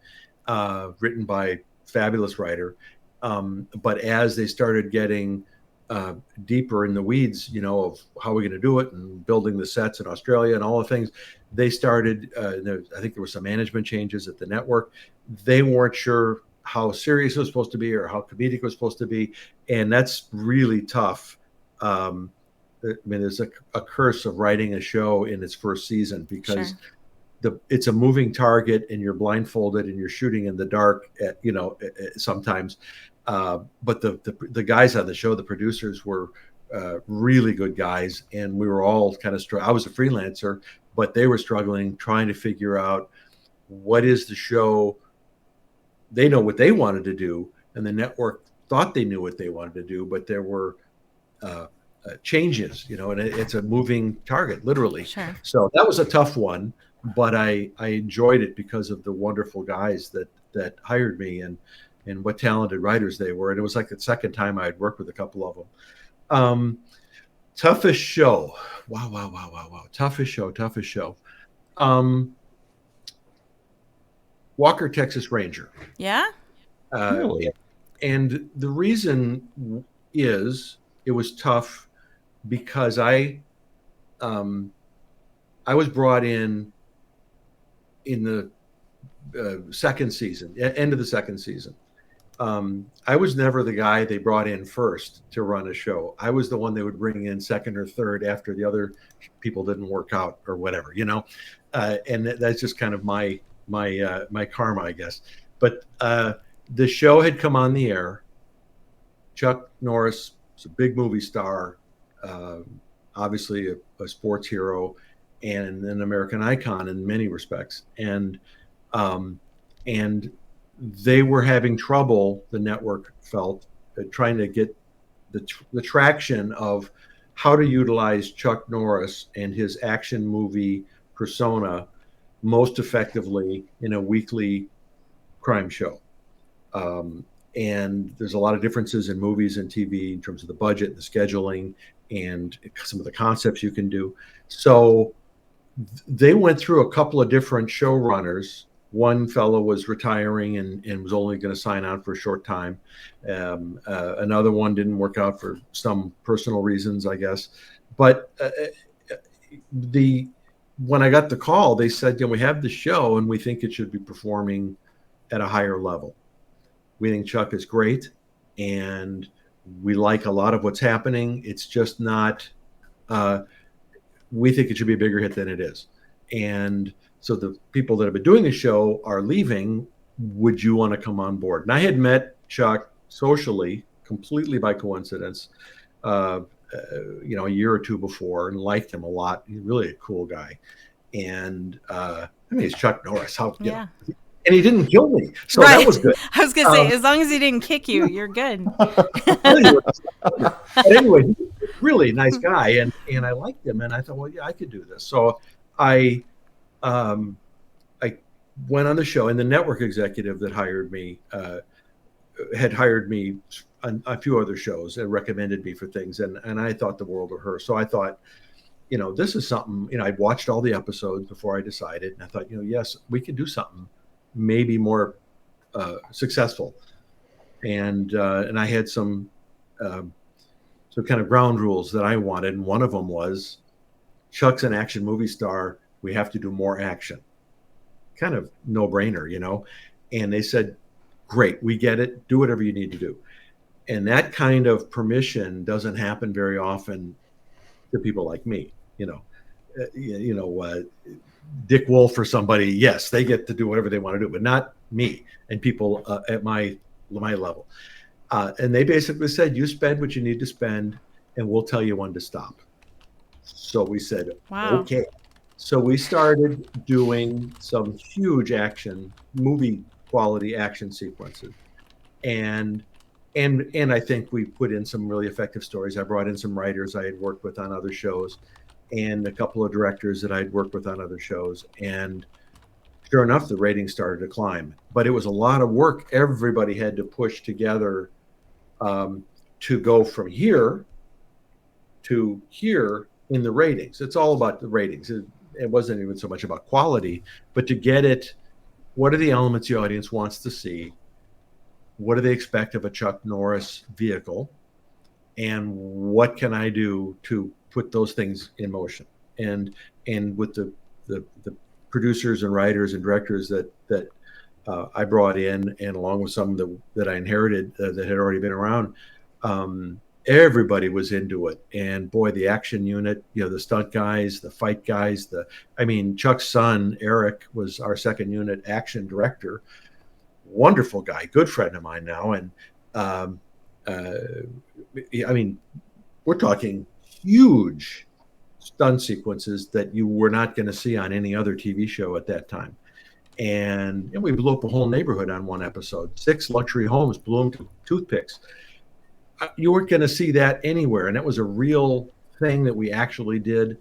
B: written by fabulous writer, but as they started getting deeper in the weeds, of how we're going to do it and building the sets in Australia and all the things, they started. I think there were some management changes at the network. They weren't sure how serious it was supposed to be or how comedic it was supposed to be, and that's really tough. I mean, there's a curse of writing a show in its first season because it's a moving target, and you're blindfolded and you're shooting in the dark. Sometimes. But the guys on the show, the producers, were really good guys, and we were all kind of I was a freelancer, but they were struggling trying to figure out what is the show. They know what they wanted to do, and the network thought they knew what they wanted to do, but there were changes, and it's a moving target, literally.
C: Sure.
B: So that was a tough one, but I enjoyed it because of the wonderful guys that hired me and what talented writers they were. And it was like the second time I had worked with a couple of them. Toughest show. Wow. Toughest show. Walker, Texas Ranger.
C: Yeah?
A: Really?
B: And the reason is it was tough because I was brought in the second season, end of the second season. I was never the guy they brought in first to run a show. I was the one they would bring in second or third after the other people didn't work out or whatever, and that's just kind of my karma, I guess. But the show had come on the air. Chuck Norris was a big movie star, obviously a sports hero and an American icon in many respects. And they were having trouble, the network felt, trying to get the traction of how to utilize Chuck Norris and his action movie persona most effectively in a weekly crime show. And there's a lot of differences in movies and TV in terms of the budget and the scheduling and some of the concepts you can do. So they went through a couple of different showrunners. One fellow was retiring and was only going to sign on for a short time. Another one didn't work out for some personal reasons, I guess. But when I got the call, they said, we have the show and we think it should be performing at a higher level. We think Chuck is great and we like a lot of what's happening. It's just not, we think it should be a bigger hit than it is. And so the people that have been doing the show are leaving. Would you want to come on board? And I had met Chuck socially, completely by coincidence, a year or two before, and liked him a lot. He's really a cool guy. And he's Chuck Norris. And he didn't kill me, so that was good.
C: I was gonna say, as long as he didn't kick you, you're good.
B: But anyway, he's a really nice guy, and I liked him, and I thought, well, yeah, I could do this. So I went on the show, and the network executive that hired me had hired me on a few other shows and recommended me for things, and I thought the world of her. So I thought, this is something. I'd watched all the episodes before I decided, and I thought, yes, we could do something maybe more successful. And I had some kind of ground rules that I wanted, and one of them was, Chuck's an action movie star. We have to do more action. Kind of no-brainer, And they said, great, we get it. Do whatever you need to do. And that kind of permission doesn't happen very often to people like me, Dick Wolf or somebody, yes, they get to do whatever they want to do, but not me and people at my level. And they basically said, you spend what you need to spend, and we'll tell you when to stop. So we said,
C: wow.
B: Okay. So we started doing some huge movie quality action sequences. And I think we put in some really effective stories. I brought in some writers I had worked with on other shows and a couple of directors that I'd worked with on other shows. And sure enough, the ratings started to climb. But it was a lot of work. Everybody had to push together to go from here to here in the ratings. It's all about the ratings. It wasn't even so much about quality, but to get it, what are the elements the audience wants to see? What do they expect of a Chuck Norris vehicle? And what can I do to put those things in motion? And with the producers and writers and directors that I brought in, and along with some that I inherited that had already been around, everybody was into it. And boy, the action unit, the stunt guys, the fight guys, Chuck's son, Eric, was our second unit action director. Wonderful guy, good friend of mine now. And we're talking huge stunt sequences that you were not going to see on any other TV show at that time. And we blew up a whole neighborhood on one episode. 6 luxury homes blew them to toothpicks. You weren't going to see that anywhere. And that was a real thing that we actually did.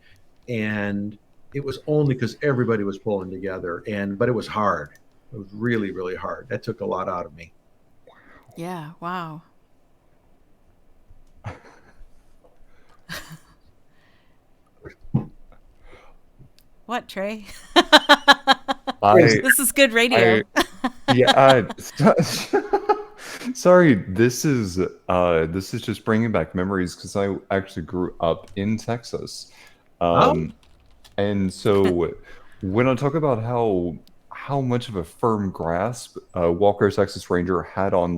B: And it was only because everybody was pulling together. But it was hard. It was really, really hard. That took a lot out of me.
C: Yeah. Wow. What, Trey? This is good radio.
A: Sorry, this is just bringing back memories because I actually grew up in Texas, and so when I talk about how much of a firm grasp Walker Texas Ranger had on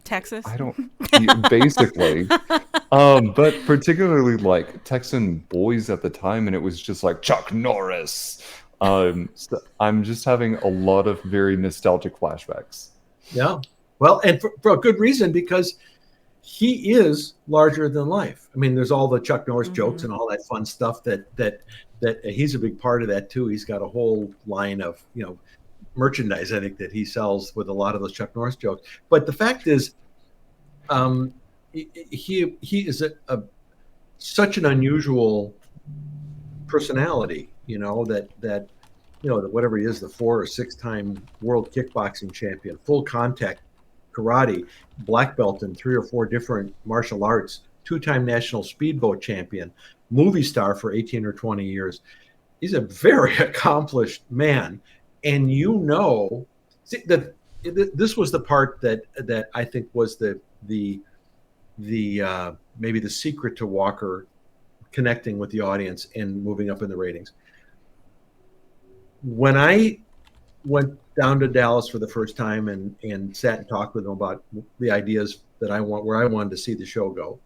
C: Texas,
A: I don't basically, but particularly like Texan boys at the time, and it was just like Chuck Norris. So I'm just having a lot of very nostalgic flashbacks.
B: Yeah, well, and for a good reason, because he is larger than life. There's all the Chuck Norris jokes and all that fun stuff that he's a big part of that too. He's got a whole line of merchandise, I think, that he sells with a lot of those Chuck Norris jokes. But the fact is, he is such an unusual personality, that whatever he is, the 4 or 6 time world kickboxing champion, full contact karate, black belt in 3 or 4 different martial arts, 2-time national speedboat champion, movie star for 18 or 20 years. He's a very accomplished man. And this was the part that I think was the maybe the secret to Walker connecting with the audience and moving up in the ratings. When I went down to Dallas for the first time and sat and talked with him about the ideas that where I wanted to see the show go.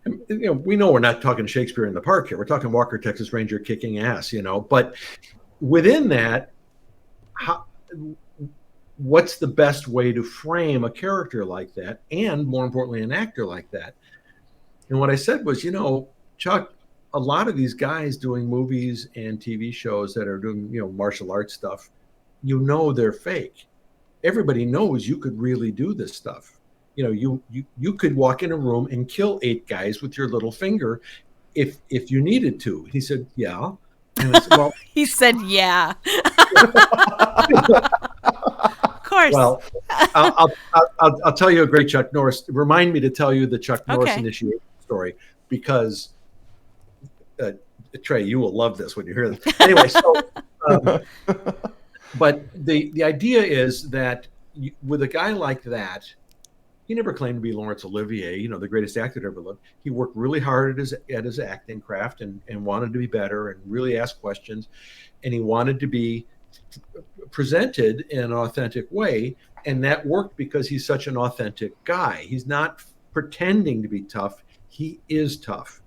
B: And, we know we're not talking Shakespeare in the Park here. We're talking Walker Texas Ranger kicking ass, but within that, what's the best way to frame a character like that, and more importantly, an actor like that? And what I said was, Chuck, a lot of these guys doing movies and TV shows that are doing, martial arts stuff, they're fake. Everybody knows you could really do this stuff. You could walk in a room and kill 8 guys with your little finger if you needed to. He said, yeah. And I said, well,
C: he said, yeah. Of course.
B: Well, I'll tell you a great Chuck Norris. Remind me to tell you the Chuck Norris initiation story, because Trey, you will love this when you hear this. Anyway, but the idea is that with a guy like that, he never claimed to be Laurence Olivier, the greatest actor to ever live. He worked really hard at his acting craft and wanted to be better and really ask questions. And he wanted to be presented in an authentic way. And that worked because he's such an authentic guy. He's not pretending to be tough. He is tough.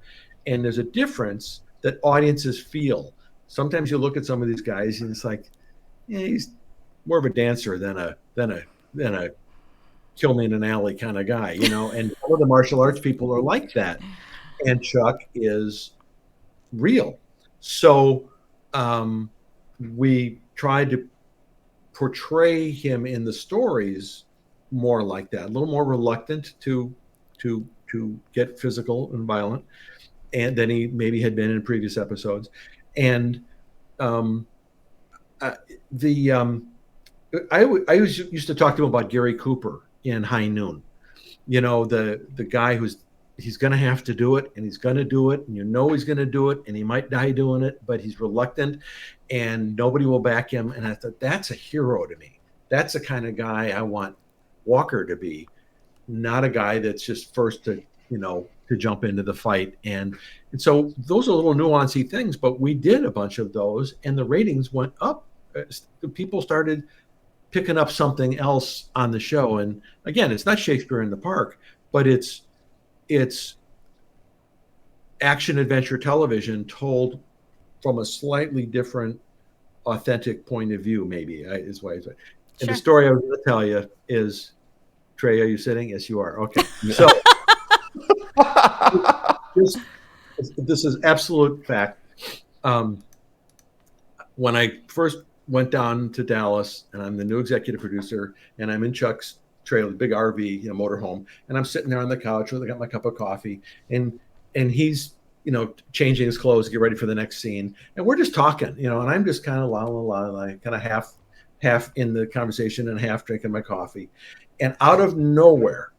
B: And there's a difference that audiences feel. Sometimes you look at some of these guys and it's like, he's more of a dancer than a kill me in an alley kind of guy, and all of the martial arts people are like that. And Chuck is real. So we tried to portray him in the stories more like that, a little more reluctant to get physical and violent, and than he maybe had been in previous episodes. And I always used to talk to him about Gary Cooper in High Noon. The guy he's going to have to do it, and he's going to do it, and he's going to do it, and he might die doing it, but he's reluctant, and nobody will back him. And I thought, that's a hero to me. That's the kind of guy I want Walker to be, not a guy that's just first to jump into the fight. And so those are little nuancy things, but we did a bunch of those, and the ratings went up. People started picking up something else on the show. And again, it's not Shakespeare in the Park, but it's action adventure television told from a slightly different, authentic point of view, maybe is why. And sure. The story I was going to tell you is, Trey, are you sitting? Yes, you are. Okay. So this is absolute fact. When I first went down to Dallas, and I'm the new executive producer, and I'm in Chuck's trailer, big RV, motorhome, and I'm sitting there on the couch with I got my cup of coffee, and he's changing his clothes to get ready for the next scene, and we're just talking, and I'm just kind of la kind of half in the conversation and half drinking my coffee, and out of nowhere,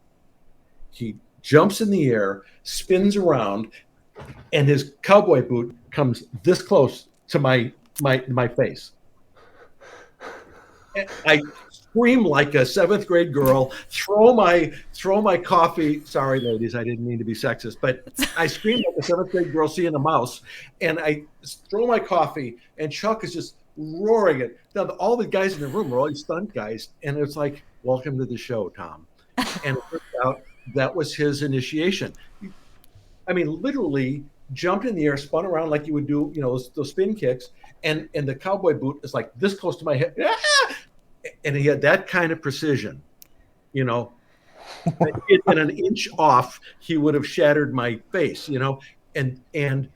B: he jumps in the air, spins around, and his cowboy boot comes this close to my face. I scream like a seventh grade girl, throw my coffee. Sorry, ladies, I didn't mean to be sexist, but I scream like a seventh grade girl seeing a mouse, and I throw my coffee, and Chuck is just roaring it. Now, all the guys in the room are all these stunt guys, and it's like, welcome to the show, Tom. And it turned out that was his initiation. I mean, literally jumped in the air, spun around like you would do, those spin kicks, and the cowboy boot is like this close to my head. Ah! And he had that kind of precision, in an inch off, he would have shattered my face, and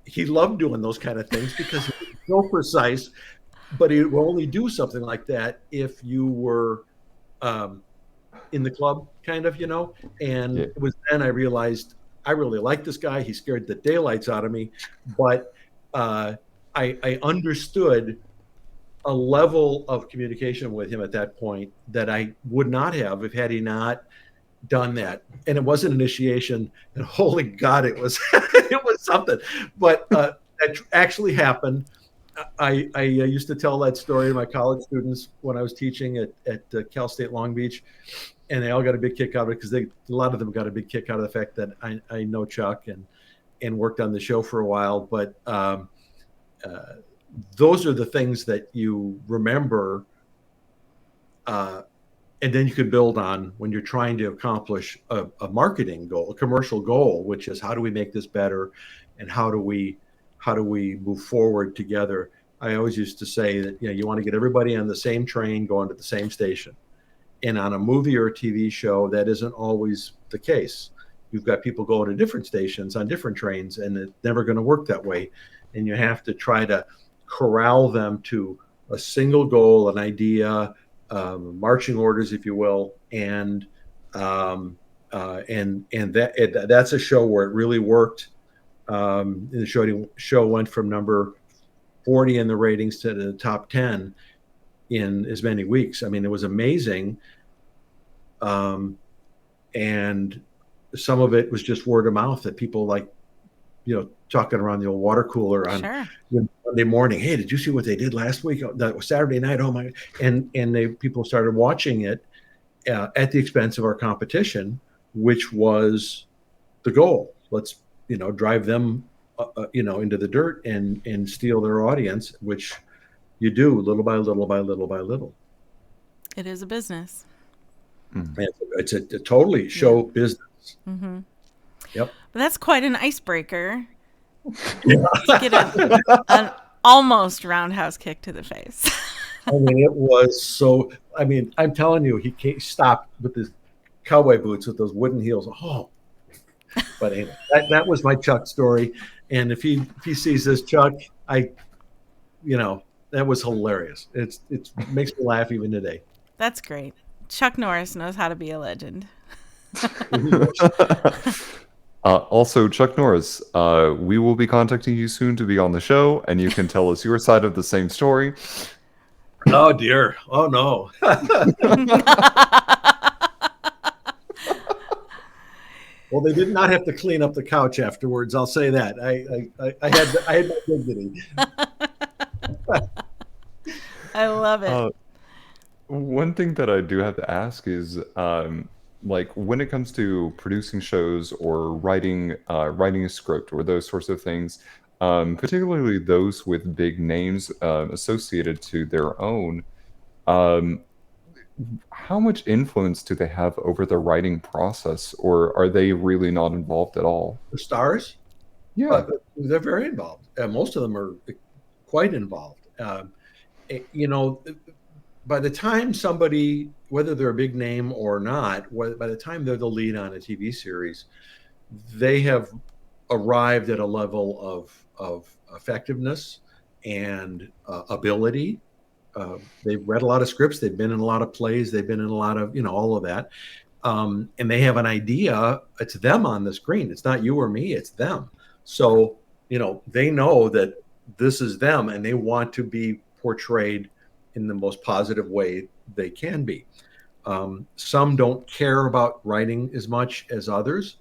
B: he loved doing those kind of things because he was so precise, but he would only do something like that if you were in the club, kind of, and It was then I realized I really liked this guy. He scared the daylights out of me, but I understood a level of communication with him at that point that I would not have had he not done that. And it wasn't initiation, and holy God, it was it was something. But that actually happened. I used to tell that story to my college students when I was teaching at Cal State Long Beach, and they all got a big kick out of it because a lot of them got a big kick out of the fact that I know Chuck and worked on the show for a while. But those are the things that you remember, and then you can build on when you're trying to accomplish a marketing goal, a commercial goal, which is how do we make this better, and how do we move forward together. I always used to say that you want to get everybody on the same train going to the same station, and on a movie or a TV show, that isn't always the case. You've got people going to different stations on different trains, and it's never going to work that way. And you have to try to corral them to a single goal, an idea, marching orders, if you will, and that's a show where it really worked. The show went from number 40 in the ratings to the top 10 in as many weeks. I mean, it was amazing, and some of it was just word of mouth that people talking around the old water cooler on Monday morning. Hey, did you see what they did last week? That was Saturday night. Oh my! And people started watching it at the expense of our competition, which was the goal. Let's drive them into the dirt and steal their audience, which you do little by little by little by little.
C: It is a business.
B: Mm-hmm. It's a totally show business.
C: Mm-hmm.
B: Yep.
C: But that's quite an icebreaker. Get an almost roundhouse kick to the face.
B: I mean, it was so. I mean, I'm telling you, he stopped with his cowboy boots with those wooden heels. Oh, but anyway, that was my Chuck story. And if he sees this, Chuck, that was hilarious. It makes me laugh even today.
C: That's great. Chuck Norris knows how to be a legend.
A: Also, Chuck Norris, we will be contacting you soon to be on the show, and you can tell us your side of the same story.
B: Oh dear! Oh no! Well, they did not have to clean up the couch afterwards. I'll say that. I had my dignity.
C: I love it.
A: One thing that I do have to ask is, like, when it comes to producing shows or writing a script or those sorts of things, particularly those with big names associated to their own, um, how much influence do they have over the writing process, or are they really not involved at all?
B: The stars,
A: Yeah.
B: they're very involved. Most of them are quite involved. You know, by the time somebody, whether they're a big name or not, by the time they're the lead on a TV series, they have arrived at a level of effectiveness and ability. They've read a lot of scripts. They've been in a lot of plays. They've been in a lot of, all of that. And they have an idea. It's them on the screen. It's not you or me. It's them. So, they know that this is them and they want to be portrayed in the most positive way they can be. Some don't care about writing as much as others,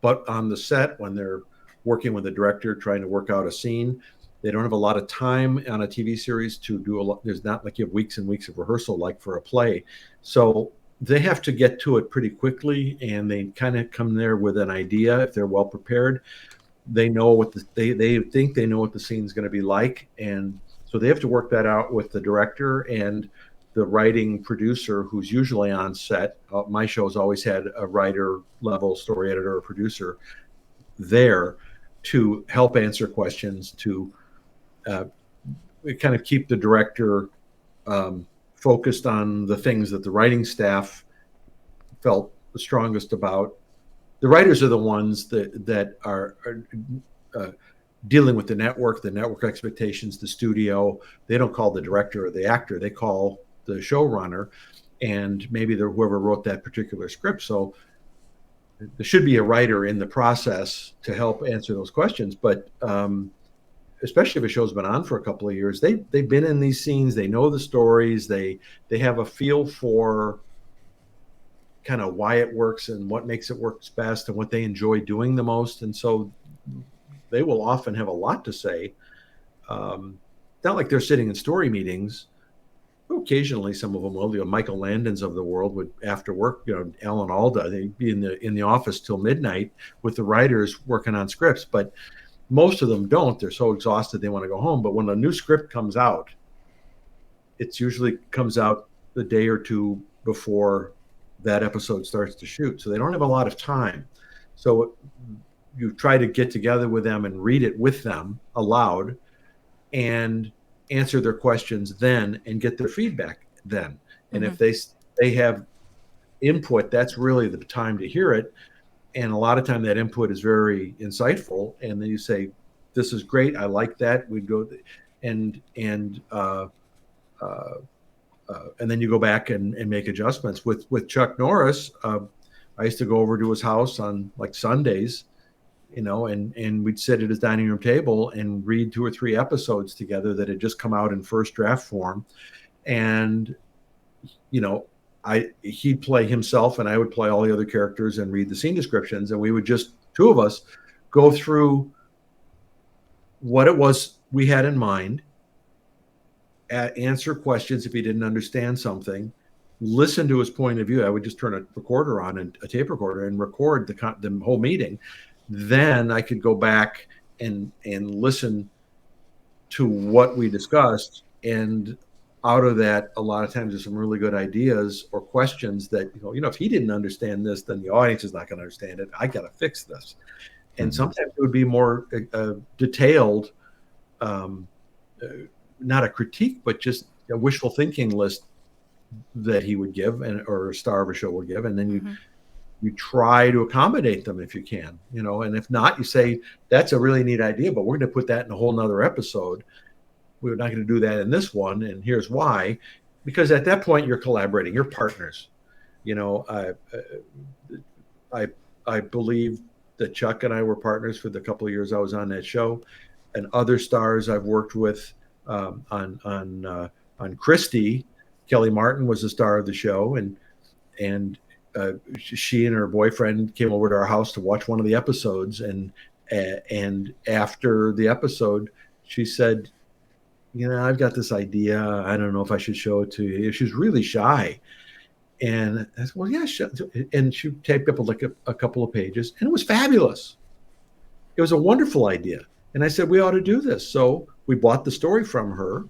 B: but on the set, when they're working with a director, trying to work out a scene, they don't have a lot of time on a TV series to do a lot. There's not like you have weeks and weeks of rehearsal like for a play. So they have to get to it pretty quickly, and they kind of come there with an idea. If they're well prepared, they know what they think they know what the scene's going to be like, and so they have to work that out with the director and the writing producer, who's usually on set. My show's always had a writer level story editor or producer there to help answer questions, to kind of keep the director focused on the things that the writing staff felt the strongest about. The writers are the ones that are dealing with the network expectations, the studio. They don't call the director or the actor, they call the showrunner and maybe whoever wrote that particular script. So there should be a writer in the process to help answer those questions. But especially if a show's been on for a couple of years, they've been in these scenes, they know the stories, they have a feel for kind of why it works and what makes it work best and what they enjoy doing the most. And so they will often have a lot to say. Not like they're sitting in story meetings. Occasionally, some of them will. Michael Landon's of the world would, after work, Alan Alda, they'd be in the office till midnight with the writers working on scripts. But most of them don't. They're so exhausted they want to go home. But when a new script comes out, it usually comes out the day or two before that episode starts to shoot. So they don't have a lot of time. So you try to get together with them and read it with them aloud and answer their questions then and get their feedback then. And if they have input, that's really the time to hear it. And a lot of time that input is very insightful. And then you say, this is great. I like that. We'd go and then you go back and make adjustments. With Chuck Norris, I used to go over to his house on like Sundays, and we'd sit at his dining room table and read 2 or 3 episodes together that had just come out in first draft form. And, he'd play himself and I would play all the other characters and read the scene descriptions. And we would just, 2 of us, go through what it was we had in mind, answer questions if he didn't understand something, listen to his point of view. I would just turn a recorder on, and a tape recorder, and record the whole meeting. Then I could go back and listen to what we discussed. And out of that, a lot of times there's some really good ideas or questions that, if he didn't understand this, then the audience is not going to understand it. I got to fix this. And sometimes it would be more detailed, not a critique, but just a wishful thinking list that he would give, or a star of a show would give. And then you try to accommodate them if you can, and if not, you say, that's a really neat idea, but we're going to put that in a whole nother episode. We're not going to do that in this one. And here's why, because at that point you're collaborating, you're partners. I believe that Chuck and I were partners for the couple of years I was on that show, and other stars I've worked with on Christie. Kelly Martin was the star of the show, and she and her boyfriend came over to our house to watch one of the episodes, and after the episode, she said, I've got this idea. I don't know if I should show it to you. She was really shy. And I said, well, yeah, and she typed up a couple of pages, and it was fabulous. It was a wonderful idea. And I said, we ought to do this. So we bought the story from her,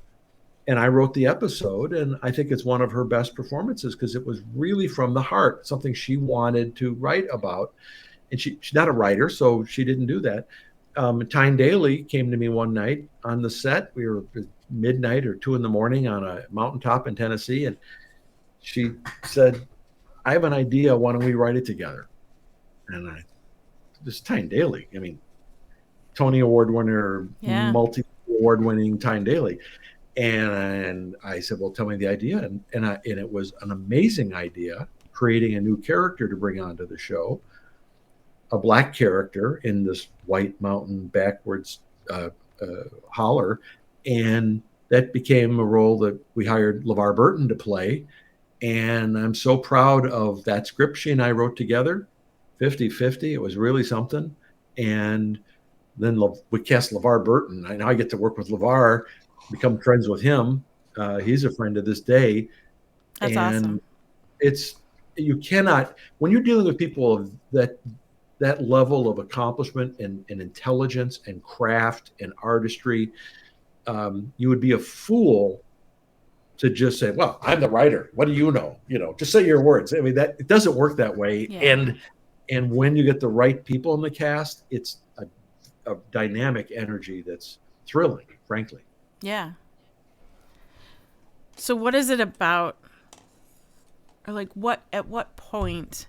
B: and I wrote the episode. And I think it's one of her best performances because it was really from the heart, something she wanted to write about. And she's not a writer, so she didn't do that. Tyne Daly came to me one night on the set. We were midnight or 2 a.m. on a mountaintop in Tennessee. And she said, I have an idea. Why don't we write it together? And this is Tyne Daly. I mean, Tony Award winner, multi-award winning Tyne Daly. And I said, well, tell me the idea. And it was an amazing idea, creating a new character to bring onto the show, a Black character in this white mountain backwards holler. And that became a role that we hired LeVar Burton to play. And I'm so proud of that script she and I wrote together, 50-50. It was really something. And then we cast LeVar Burton. I now I get to work with LeVar, become friends with him. He's a friend to this day.
C: That's awesome.
B: You cannot, when you're dealing with people of that level of accomplishment and intelligence and craft and artistry, you would be a fool to just say, well, I'm the writer. What do you know? Just say your words. I mean, it doesn't work that way. Yeah. And when you get the right people in the cast, it's a dynamic energy that's thrilling, frankly.
C: Yeah. So what is it about, or at what point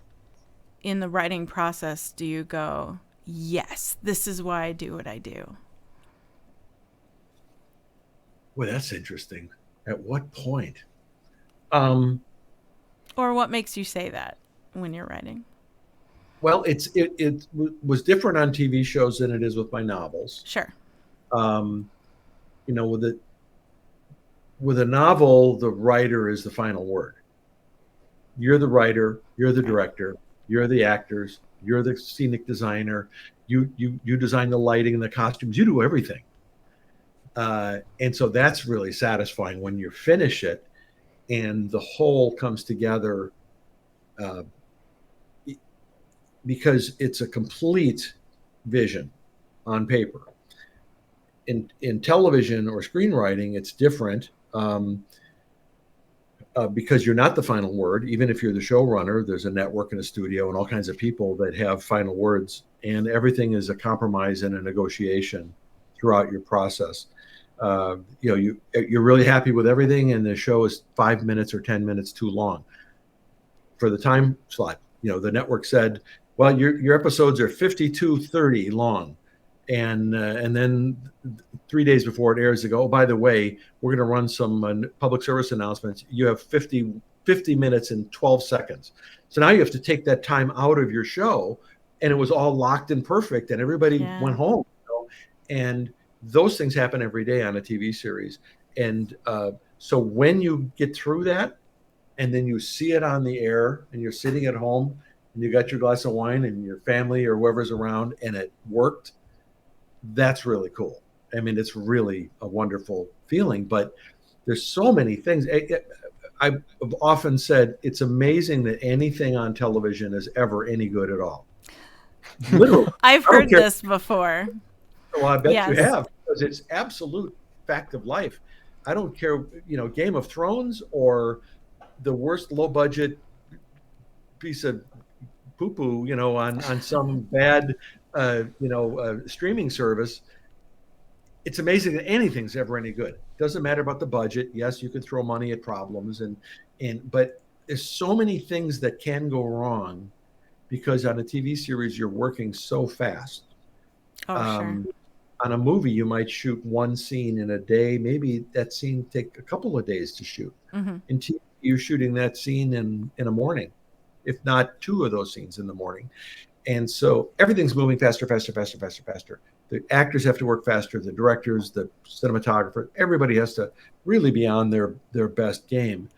C: in the writing process do you go, yes, this is why I do what I do?
B: Well, that's interesting. At what point?
C: Or what makes you say that when you're writing?
B: Well, it was different on TV shows than it is with my novels.
C: Sure.
B: With a novel, the writer is the final word. You're the writer, you're the director, you're the actors, you're the scenic designer, you design the lighting and the costumes, you do everything. And so that's really satisfying when you finish it and the whole comes together, because it's a complete vision on paper. In television or screenwriting, it's different, because you're not the final word. Even if you're the showrunner, there's a network and a studio and all kinds of people that have final words, and everything is a compromise and a negotiation throughout your process. You're really happy with everything, and the show is 5 minutes or 10 minutes too long for the time slot. The network said, well, your episodes are 52:30 long. And then 3 days before it airs, they go, oh, by the way, we're going to run some public service announcements. You have 50 minutes and 12 seconds. So now you have to take that time out of your show, and it was all locked and perfect, and everybody went home. And those things happen every day on a TV series. And so when you get through that, and then you see it on the air, and you're sitting at home, and you got your glass of wine, and your family or whoever's around, and it worked, that's really cool. I mean, it's really a wonderful feeling, but there's so many things. I've often said it's amazing that anything on television is ever any good at all. Literally.
C: I've heard this before.
B: Well, I bet you have, because it's absolute fact of life. I don't care, Game of Thrones or the worst low budget piece of poo-poo, on some bad streaming service. It's amazing that anything's ever any good. Doesn't matter about the budget. Yes, you can throw money at problems, but there's so many things that can go wrong because on a TV series you're working so fast.
C: Sure.
B: On a movie, you might shoot one scene in a day. Maybe that scene take a couple of days to shoot.
C: Mm-hmm.
B: In TV, you're shooting that scene in a morning, if not two of those scenes in the morning. And so everything's moving faster, faster, faster, faster, faster. The actors have to work faster, the directors, the cinematographer, everybody has to really be on their best game.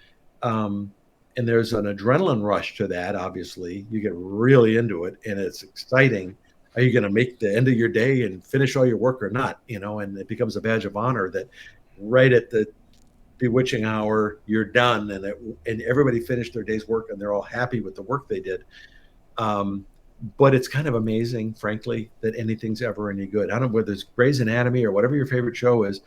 B: And there's an adrenaline rush to that, obviously. You get really into it, and it's exciting. Are you going to make the end of your day and finish all your work or not? And it becomes a badge of honor that right at the bewitching hour, you're done, and everybody finished their day's work, and they're all happy with the work they did. But it's kind of amazing, frankly, that anything's ever any good. I don't know whether it's Grey's Anatomy or whatever your favorite show is.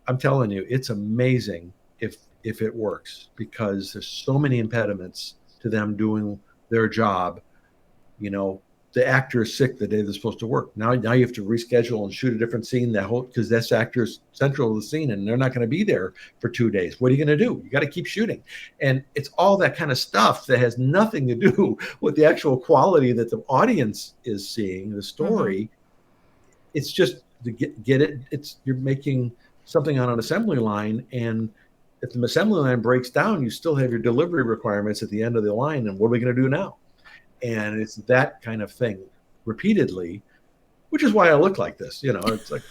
B: I'm telling you, it's amazing if it works, because there's so many impediments to them doing their job. The actor is sick the day they're supposed to work. Now you have to reschedule and shoot a different scene because this actor is central to the scene, and they're not going to be there for 2 days. What are you going to do? You got to keep shooting. And it's all that kind of stuff that has nothing to do with the actual quality that the audience is seeing, the story. Mm-hmm. It's just to get it. You're making something on an assembly line, and if the assembly line breaks down, you still have your delivery requirements at the end of the line. And what are we going to do now? And it's that kind of thing repeatedly, which is why I look like this. It's like,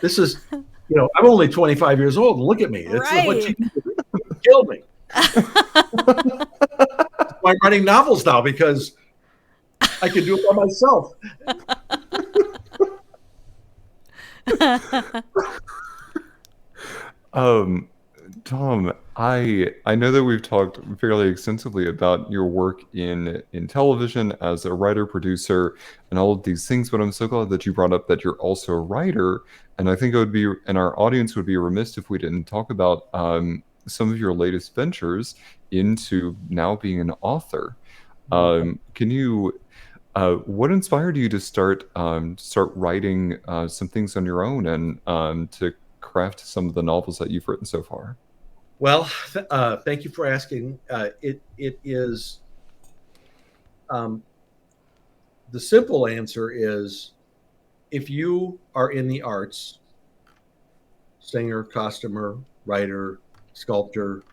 B: this is, I'm only 25 years old, and look at me. It's
C: right.
B: What you killed me. I'm writing novels now because I can do it by myself.
A: Tom, I know that we've talked fairly extensively about your work in television as a writer, producer, and all of these things, but I'm so glad that you brought up that you're also a writer. And I think and our audience would be remiss if we didn't talk about some of your latest ventures into now being an author. Can you, what inspired you to start writing some things on your own and to craft some of the novels that you've written so far?
B: Well, thank you for asking. It is the simple answer is, if you are in the arts, singer, costumer, writer, sculptor,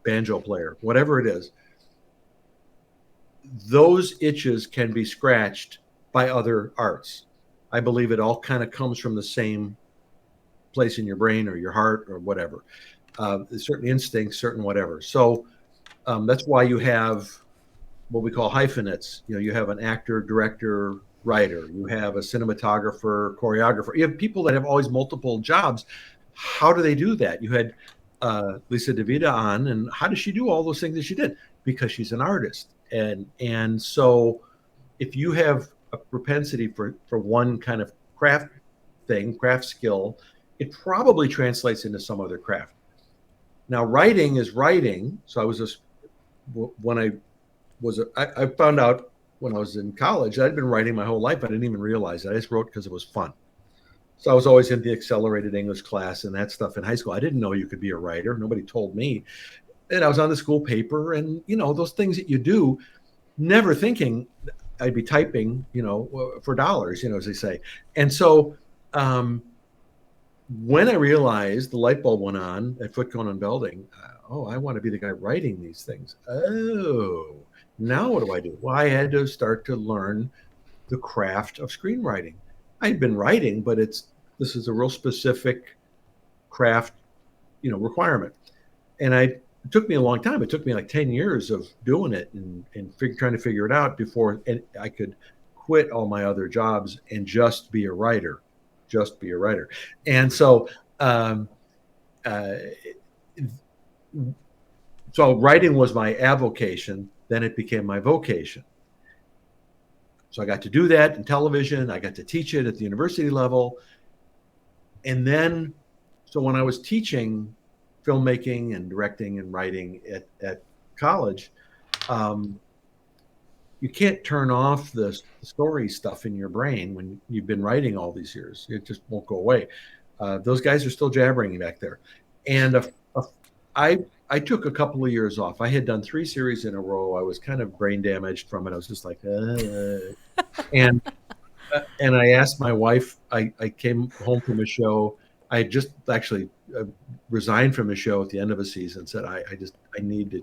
B: banjo player, whatever it is, those itches can be scratched by other arts. I believe it all kind of comes from the same place in your brain or your heart or whatever. Certain instincts, certain whatever. So that's why you have what we call hyphenates. You have an actor, director, writer. You have a cinematographer, choreographer. You have people that have always multiple jobs. How do they do that? You had Lisa DeVita on, and how does she do all those things that she did? Because she's an artist. And so if you have a propensity for one kind of craft skill, it probably translates into some other craft. Now, writing is writing. So I found out when I was in college, I'd been writing my whole life. I didn't even realize it. I just wrote because it was fun. So I was always in the accelerated English class and that stuff in high school. I didn't know you could be a writer. Nobody told me. And I was on the school paper, and, those things that you do, never thinking I'd be typing, for dollars, as they say. And so, when I realized the light bulb went on at Foot Cone and Belding, I want to be the guy writing these things. Oh, now what do I do? Well, I had to start to learn the craft of screenwriting. I'd been writing, but this is a real specific craft, requirement. And it took me a long time. It took me like 10 years of doing it and trying to figure it out before I could quit all my other jobs and just be a writer. And so, so writing was my avocation. Then it became my vocation. So I got to do that in television. I got to teach it at the university level. And then, so when I was teaching filmmaking and directing and writing at college, you can't turn off the story stuff in your brain when you've been writing all these years. It just won't go away. Those guys are still jabbering back there. And I took a couple of years off. I had done 3 series in a row. I was kind of brain damaged from it. I was just like, and I asked my wife, I came home from a show. I had just actually resigned from a show at the end of a season, said, I need to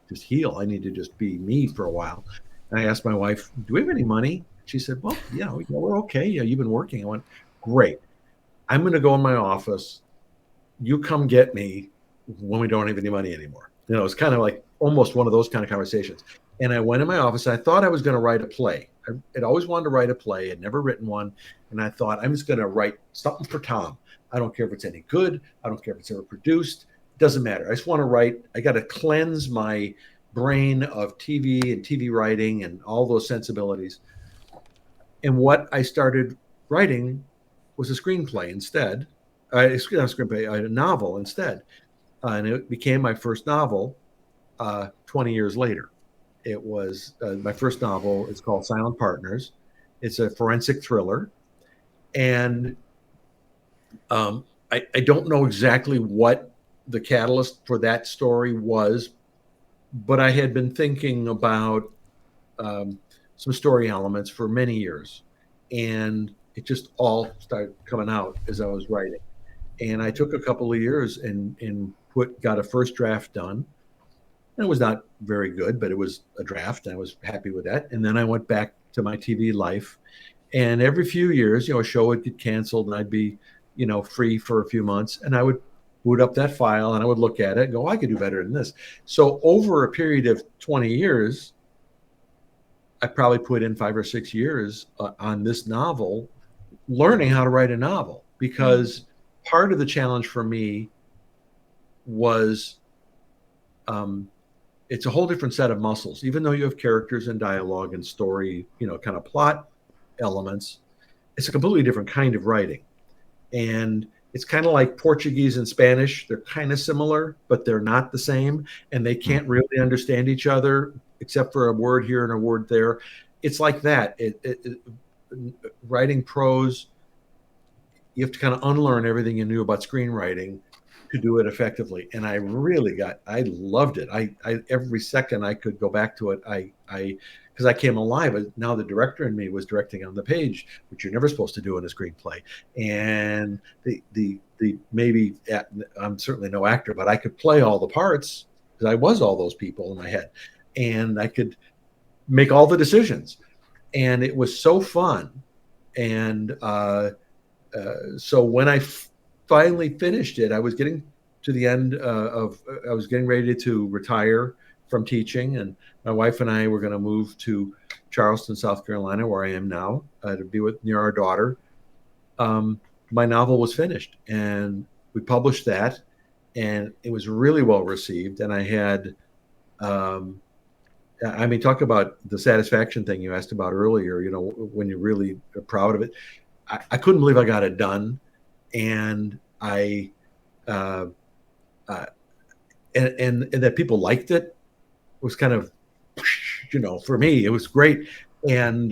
B: just heal. I need to just be me for a while. I asked my wife, do we have any money? She said, well, yeah, we're okay. Yeah, you've been working. I went, great. I'm going to go in my office. You come get me when we don't have any money anymore. It's kind of like almost one of those kind of conversations. And I went in my office. I thought I was going to write a play. I had always wanted to write a play. I'd never written one. And I thought, I'm just going to write something for Tom. I don't care if it's any good. I don't care if it's ever produced. It doesn't matter. I just want to write. I got to cleanse my brain of TV and TV writing and all those sensibilities. And what I started writing was a screenplay instead. Not a screenplay, a novel instead. And it became my first novel 20 years later. It was my first novel. It's called Silent Partners. It's a forensic thriller. And I don't know exactly what the catalyst for that story was, but I had been thinking about some story elements for many years. And it just all started coming out as I was writing. And I took a couple of years and got a first draft done. And it was not very good, but it was a draft. And I was happy with that. And then I went back to my TV life. And every few years, a show would get canceled and I'd be, free for a few months. And I would boot up that file and I would look at it and go, I could do better than this. So over a period of 20 years, I probably put in 5 or 6 years on this novel, learning how to write a novel, because part of the challenge for me was it's a whole different set of muscles. Even though you have characters and dialogue and story, kind of plot elements, it's a completely different kind of writing. And it's kind of like Portuguese and Spanish. They're kind of similar, but they're not the same. And they can't really understand each other except for a word here and a word there. It's like that. Writing prose, you have to kind of unlearn everything you knew about screenwriting to do it effectively. And I loved it. I every second I could go back to it. Because I came alive. Now the director in me was directing on the page, which you're never supposed to do in a screenplay. And maybe I'm certainly no actor, but I could play all the parts because I was all those people in my head, and I could make all the decisions. And it was so fun. And so when I finally finished it, I was getting to the end I was getting ready to retire from teaching, and my wife and I were going to move to Charleston, South Carolina, where I am now, to be near our daughter. My novel was finished, and we published that, and it was really well received. And I had, talk about the satisfaction thing you asked about earlier. When you're really proud of it. I couldn't believe I got it done, and and that people liked it was kind of, for me, it was great, and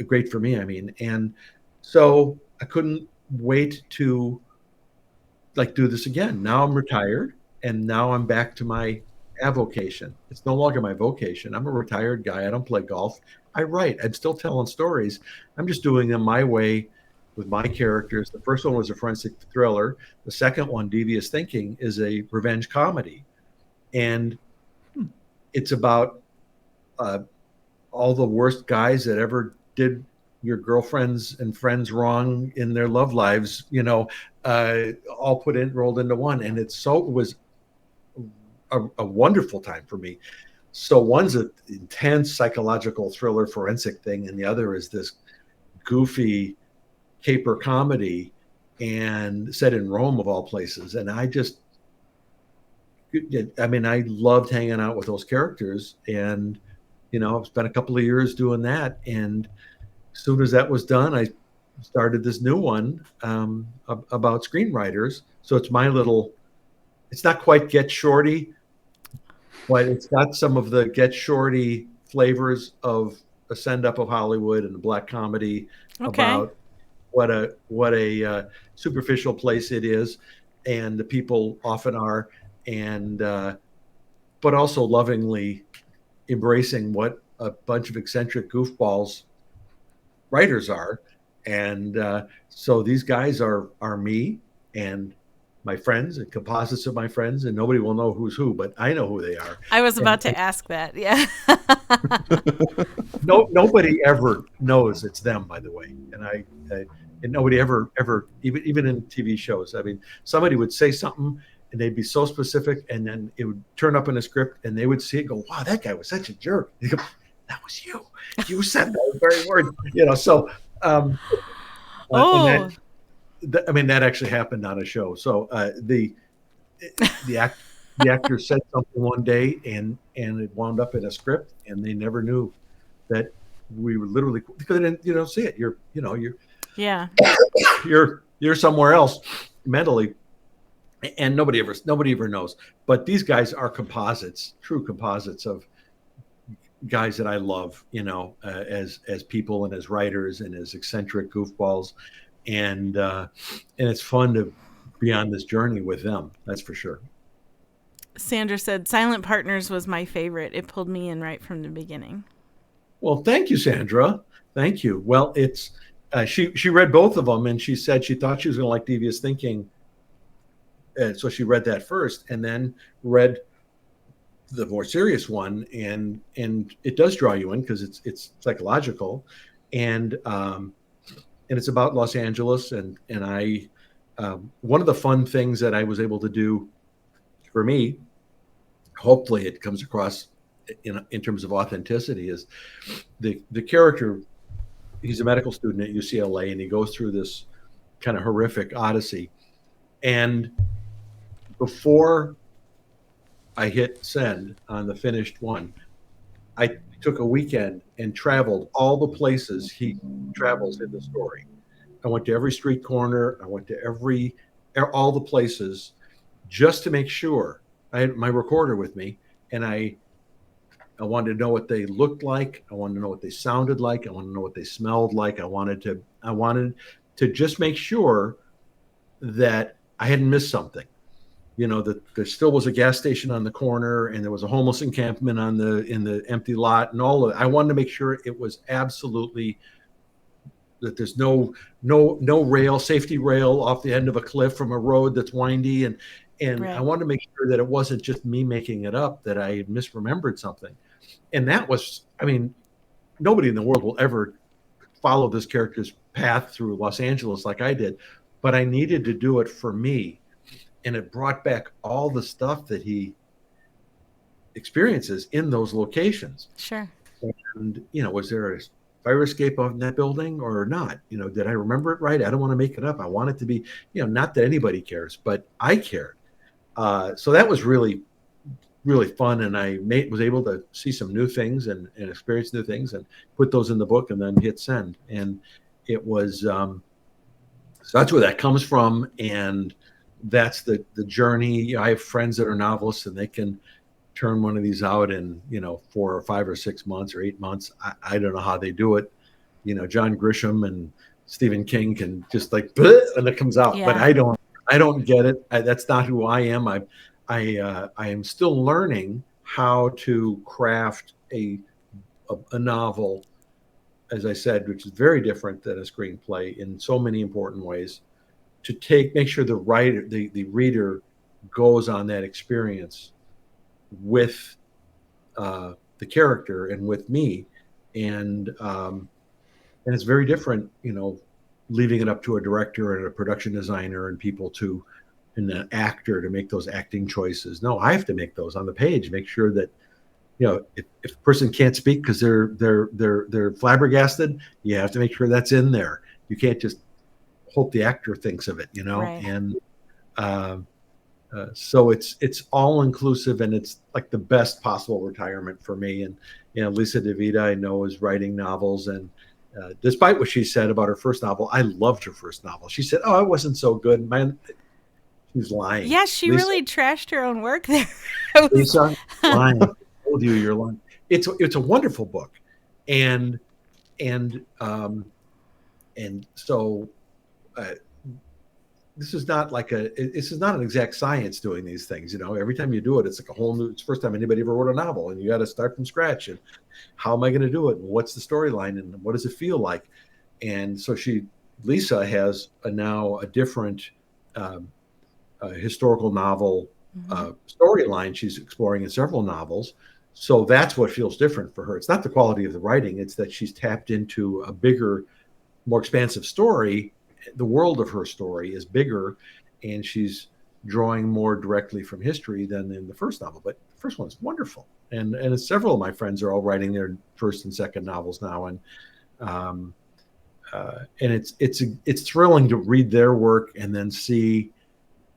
B: great for me. And so I couldn't wait to do this again. Now I'm retired, and now I'm back to my avocation. It's no longer my vocation. I'm a retired guy. I don't play golf. I write. I'm still telling stories. I'm just doing them my way with my characters. The first one was a forensic thriller. The second one, Devious Thinking, is a revenge comedy. And it's about all the worst guys that ever did your girlfriends and friends wrong in their love lives, all rolled into one. And it was a wonderful time for me. So one's an intense psychological thriller forensic thing, and the other is this goofy caper comedy, and set in Rome of all places. And I loved hanging out with those characters, and I've spent a couple of years doing that. And as soon as that was done, I started this new one about screenwriters. So it's it's not quite Get Shorty, but it's got some of the Get Shorty flavors of a send up of Hollywood and a black comedy about what a superficial place it is, and the people often are, and but also lovingly embracing what a bunch of eccentric goofballs writers are. And so these guys are me, and my friends and composites of my friends, and nobody will know who's who, but I know who they are.
C: I was about to ask that. Yeah.
B: Nobody ever knows it's them, by the way. And nobody ever, even in TV shows. I mean, somebody would say something and they'd be so specific, and then it would turn up in a script and they would see it and go, wow, that guy was such a jerk. You go, that was you. You said those very words, so,
C: Oh,
B: I mean, that actually happened on a show. So the actor said something one day, and it wound up in a script, and they never knew that we were literally, because they didn't see it. You're
C: yeah.
B: you're somewhere else mentally, and nobody ever knows. But these guys are composites, true composites of guys that I love, as people and as writers and as eccentric goofballs. And it's fun to be on this journey with them. That's for sure.
C: Sandra said, Silent Partners was my favorite. It pulled me in right from the beginning.
B: Well, thank you, Sandra. Thank you. Well, it's she read both of them, and she said she thought she was going to like Devious Thinking. So she read that first, and then read the more serious one, and it does draw you in because it's psychological, and it's about Los Angeles, and I one of the fun things that I was able to do for me, hopefully it comes across in terms of authenticity, is the character. He's a medical student at UCLA, and he goes through this kind of horrific odyssey, and before I hit send on the finished one, I took a weekend and traveled all the places he travels in the story. I went to every street corner. I went to all the places, just to make sure. I had my recorder with me, and I wanted to know what they looked like. I wanted to know what they sounded like. I wanted to know what they smelled like. I wanted to just make sure that I hadn't missed something. That there still was a gas station on the corner, and there was a homeless encampment in the empty lot, and all of it. I wanted to make sure it was absolutely that there's no safety rail off the end of a cliff from a road that's windy, and right. I wanted to make sure that it wasn't just me making it up, that I had misremembered something. And that was, I mean, nobody in the world will ever follow this character's path through Los Angeles like I did, but I needed to do it for me. And it brought back all the stuff that he experiences in those locations.
C: Sure.
B: And, was there a fire escape on that building or not? Did I remember it right? I don't want to make it up. I want it to be, not that anybody cares, but I cared. So that was really, really fun. And I was able to see some new things and experience new things and put those in the book and then hit send. And it was, so that's where that comes from. And that's the journey. I have friends that are novelists, and they can turn one of these out in 4 or 5 or 6 months or 8 months. I don't know how they do it. John Grisham and Stephen King can just and it comes out. Yeah. But I don't get it. That's not who I am. I am still learning how to craft a novel, as I said, which is very different than a screenplay in so many important ways. To make sure the writer, the reader, goes on that experience with the character and with me, and it's very different, leaving it up to a director and a production designer and people and an actor to make those acting choices. No, I have to make those on the page. Make sure that if a person can't speak because they're flabbergasted, you have to make sure that's in there. You can't just hope the actor thinks of it, right. And so it's all inclusive, and it's like the best possible retirement for me. And Lisa DeVita, I know, is writing novels, and despite what she said about her first novel, I loved her first novel. She said, "Oh, it wasn't so good." Man, she's lying.
C: Yeah, she really trashed her own work there.
B: Lisa, lying. I told you, you're lying. It's a wonderful book, and so. This is not an exact science doing these things. Every time you do it, it's like a whole new. It's the first time anybody ever wrote a novel, and you got to start from scratch. And how am I going to do it? And what's the storyline? And what does it feel like? And so Lisa has now a different historical novel storyline she's exploring in several novels. So that's what feels different for her. It's not the quality of the writing. It's that she's tapped into a bigger, more expansive story. The world of her story is bigger, and she's drawing more directly from history than in the first novel. But the first one's wonderful. And several of my friends are all writing their first and second novels now. And it's thrilling to read their work and then see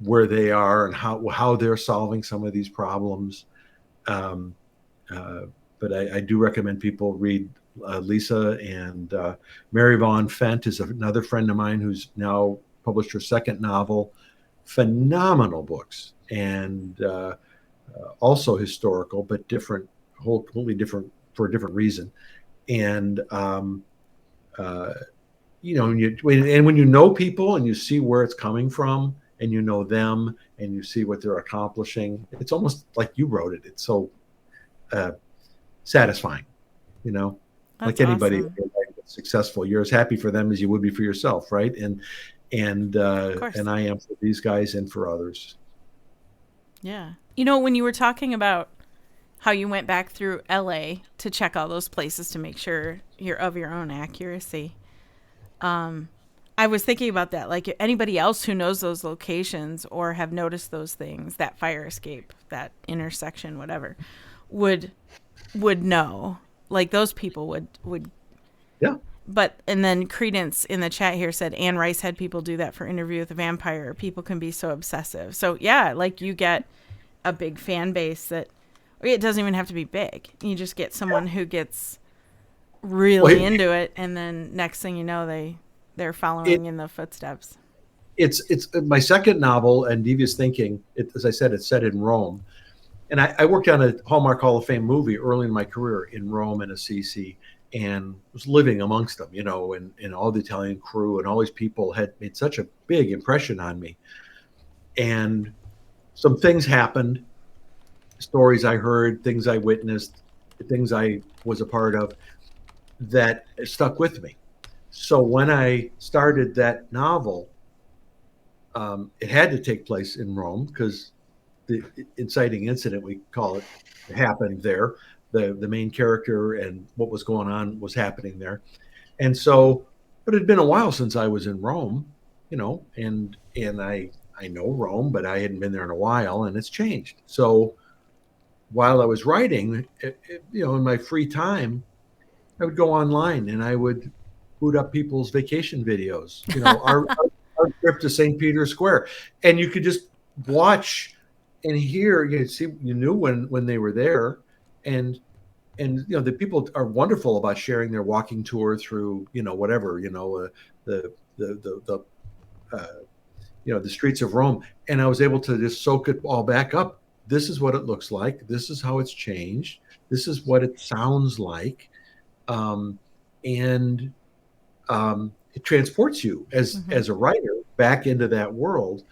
B: where they are and how they're solving some of these problems. But I do recommend people read Lisa, and Mary Vaughn Fent is another friend of mine who's now published her second novel. Phenomenal books, and also historical, but different, wholly different for a different reason. And when you know people and you see where it's coming from, and you know them, and you see what they're accomplishing, it's almost like you wrote it. It's so satisfying,
C: That's
B: like anybody
C: awesome.
B: that's successful. You're as happy for them as you would be for yourself, right? And I am for these guys and for others.
C: Yeah. When you were talking about how you went back through LA to check all those places to make sure you're of your own accuracy, I was thinking about that. Like, anybody else who knows those locations or have noticed those things, that fire escape, that intersection, whatever, would know. Like, those people would.
B: Yeah.
C: But, and then Credence in the chat here said Anne Rice had people do that for Interview with a Vampire. People can be so obsessive. So yeah, like, you get a big fan base that, it doesn't even have to be big. You just get someone who gets really into it, and then next thing you know, they're following in the footsteps.
B: It's my second novel, and Devious Thinking. As I said, it's set in Rome, and I worked on a Hallmark Hall of Fame movie early in my career in Rome and Assisi, and was living amongst them, and all the Italian crew and all these people had made such a big impression on me. And some things happened, stories I heard, things I witnessed, things I was a part of that stuck with me. So when I started that novel, it had to take place in Rome because the inciting incident, we call it, happened there. The main character and what was going on was happening there. And so, but it had been a while since I was in Rome, and I know Rome, but I hadn't been there in a while, and it's changed. So while I was writing, in my free time, I would go online and I would boot up people's vacation videos, our trip to St. Peter's Square. And you could just watch and hear, you knew when they were there. And the people are wonderful about sharing their walking tour through, whatever, the streets of Rome. And I was able to just soak it all back up. This is what it looks like. This is how it's changed. This is what it sounds like. And it transports you as a writer back into that world.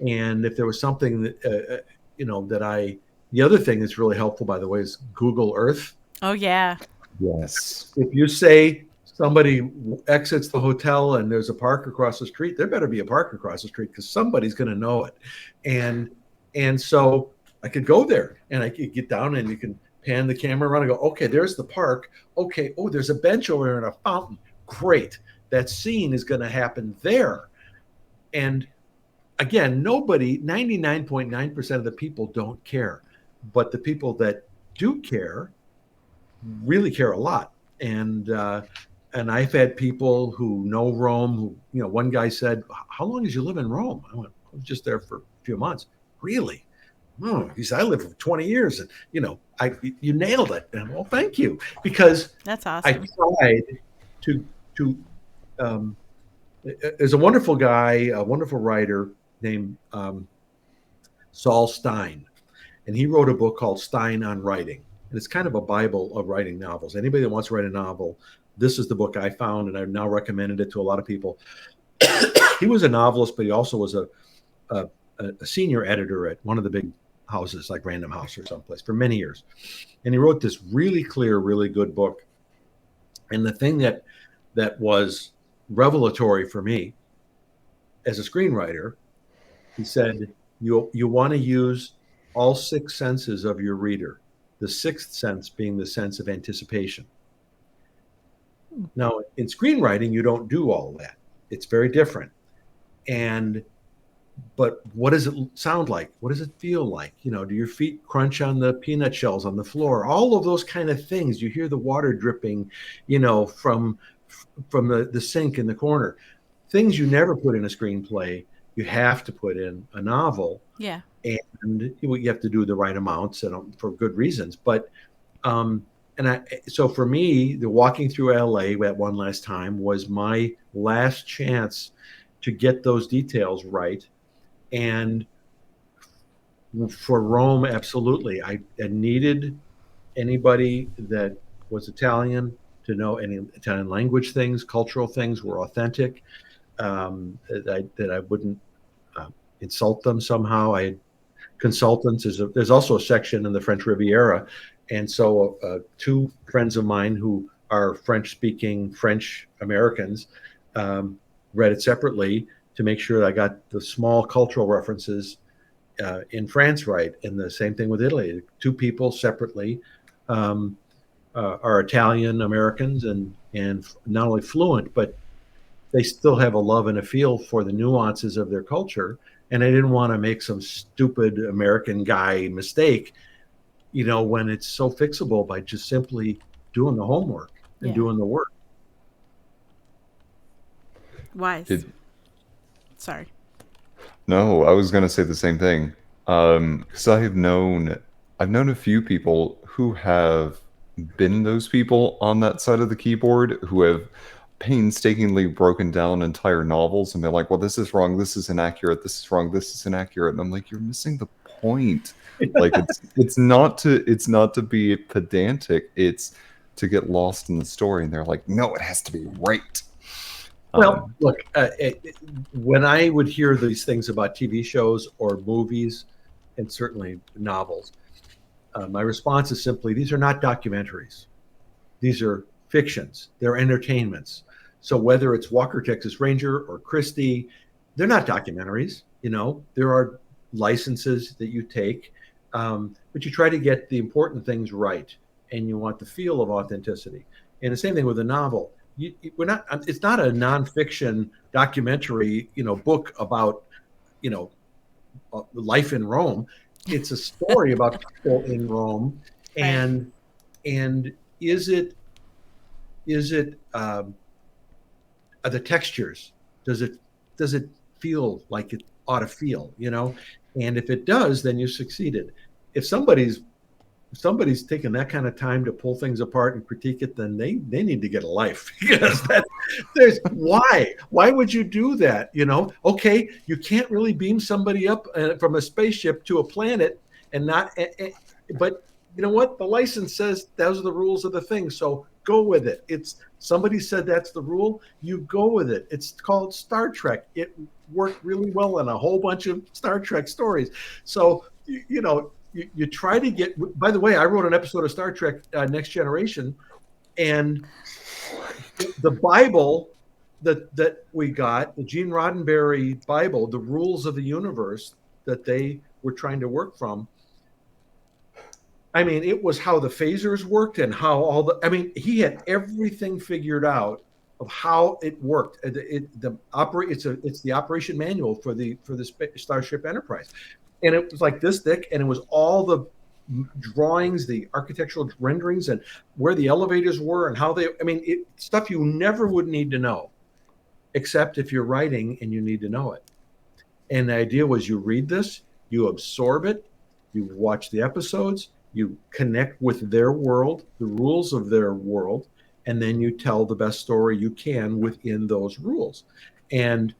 B: And if there was something that, the other thing that's really helpful, by the way, is Google Earth.
C: Oh, yeah.
A: Yes.
B: If you say somebody exits the hotel and there's a park across the street, there better be a park across the street because somebody's going to know it. And so I could go there and I could get down and you can pan the camera around and go, okay, there's the park. Okay. Oh, there's a bench over there and a fountain. Great. That scene is going to happen there. And again, 99.9% of the people don't care, but the people that do care really care a lot. And I've had people who know Rome who, one guy said, how long did you live in Rome? I went, I was just there for a few months. Really? Oh, he said, I lived for 20 years. And, you nailed it. And well, thank you. Because
C: that's awesome.
B: I tried to there's a wonderful guy, a wonderful writer named Saul Stein. And he wrote a book called Stein on Writing. And it's kind of a Bible of writing novels. Anybody that wants to write a novel, this is the book I found, and I've now recommended it to a lot of people. He was a novelist, but he also was a senior editor at one of the big houses, like Random House or someplace, for many years. And he wrote this really clear, really good book. And the thing that was revelatory for me as a screenwriter, he said, You want to use all six senses of your reader, the sixth sense being the sense of anticipation. Now, in screenwriting, you don't do all that. It's very different. But what does it sound like? What does it feel like? Do your feet crunch on the peanut shells on the floor? All of those kind of things. You hear the water dripping, from the sink in the corner. Things you never put in a screenplay, you have to put in a novel.
C: Yeah.
B: And you have to do the right amounts and for good reasons. But so for me, the walking through LA that one last time was my last chance to get those details right. And for Rome, absolutely. I needed anybody that was Italian to know any Italian language things, cultural things were authentic, that I wouldn't insult them somehow. I had consultants. There's also a section in the French Riviera. And so two friends of mine who are French-speaking French Americans read it separately to make sure that I got the small cultural references in France right. And the same thing with Italy. Two people separately are Italian Americans and not only fluent, but they still have a love and a feel for the nuances of their culture. And I didn't want to make some stupid American guy mistake, when it's so fixable by just simply doing the homework and doing the work.
C: Wise. Sorry.
A: No, I was going to say the same thing. Because I've known a few people who have been those people on that side of the keyboard who have painstakingly broken down entire novels, and they're like, well, this is wrong, this is inaccurate, this is wrong, this is inaccurate. And I'm like, you're missing the point. Like it's not to be pedantic, it's to get lost in the story. And they're like, no, it has to be right.
B: Well, look, when I would hear these things about TV shows or movies, and certainly novels, my response is simply, these are not documentaries. These are fictions. They're entertainments. So whether it's Walker, Texas Ranger or Christie, they're not documentaries. There are licenses that you take, but you try to get the important things right, and you want the feel of authenticity. And the same thing with a novel. It's not a nonfiction documentary, book about, life in Rome. It's a story about people in Rome, and is it the textures? Does it feel like it ought to feel? And if it does, then you succeeded. If somebody's taking that kind of time to pull things apart and critique it, then they need to get a life. Because why would you do that? Okay, you can't really beam somebody up from a spaceship to a planet and not, but you know what? The license says those are the rules of the thing. So go with it. Somebody said that's the rule. You go with it. It's called Star Trek. It worked really well in a whole bunch of Star Trek stories. So, you try to get, by the way, I wrote an episode of Star Trek Next Generation, and the Bible that we got, the Gene Roddenberry Bible, the rules of the universe that they were trying to work from. I mean, it was how the phasers worked and how he had everything figured out of how it worked. It's the operation manual for the Starship Enterprise. And it was like this thick, and it was all the drawings, the architectural renderings, and where the elevators were and how stuff you never would need to know, except if you're writing and you need to know it. And the idea was, you read this, you absorb it, you watch the episodes, you connect with their world, the rules of their world, and then you tell the best story you can within those rules. And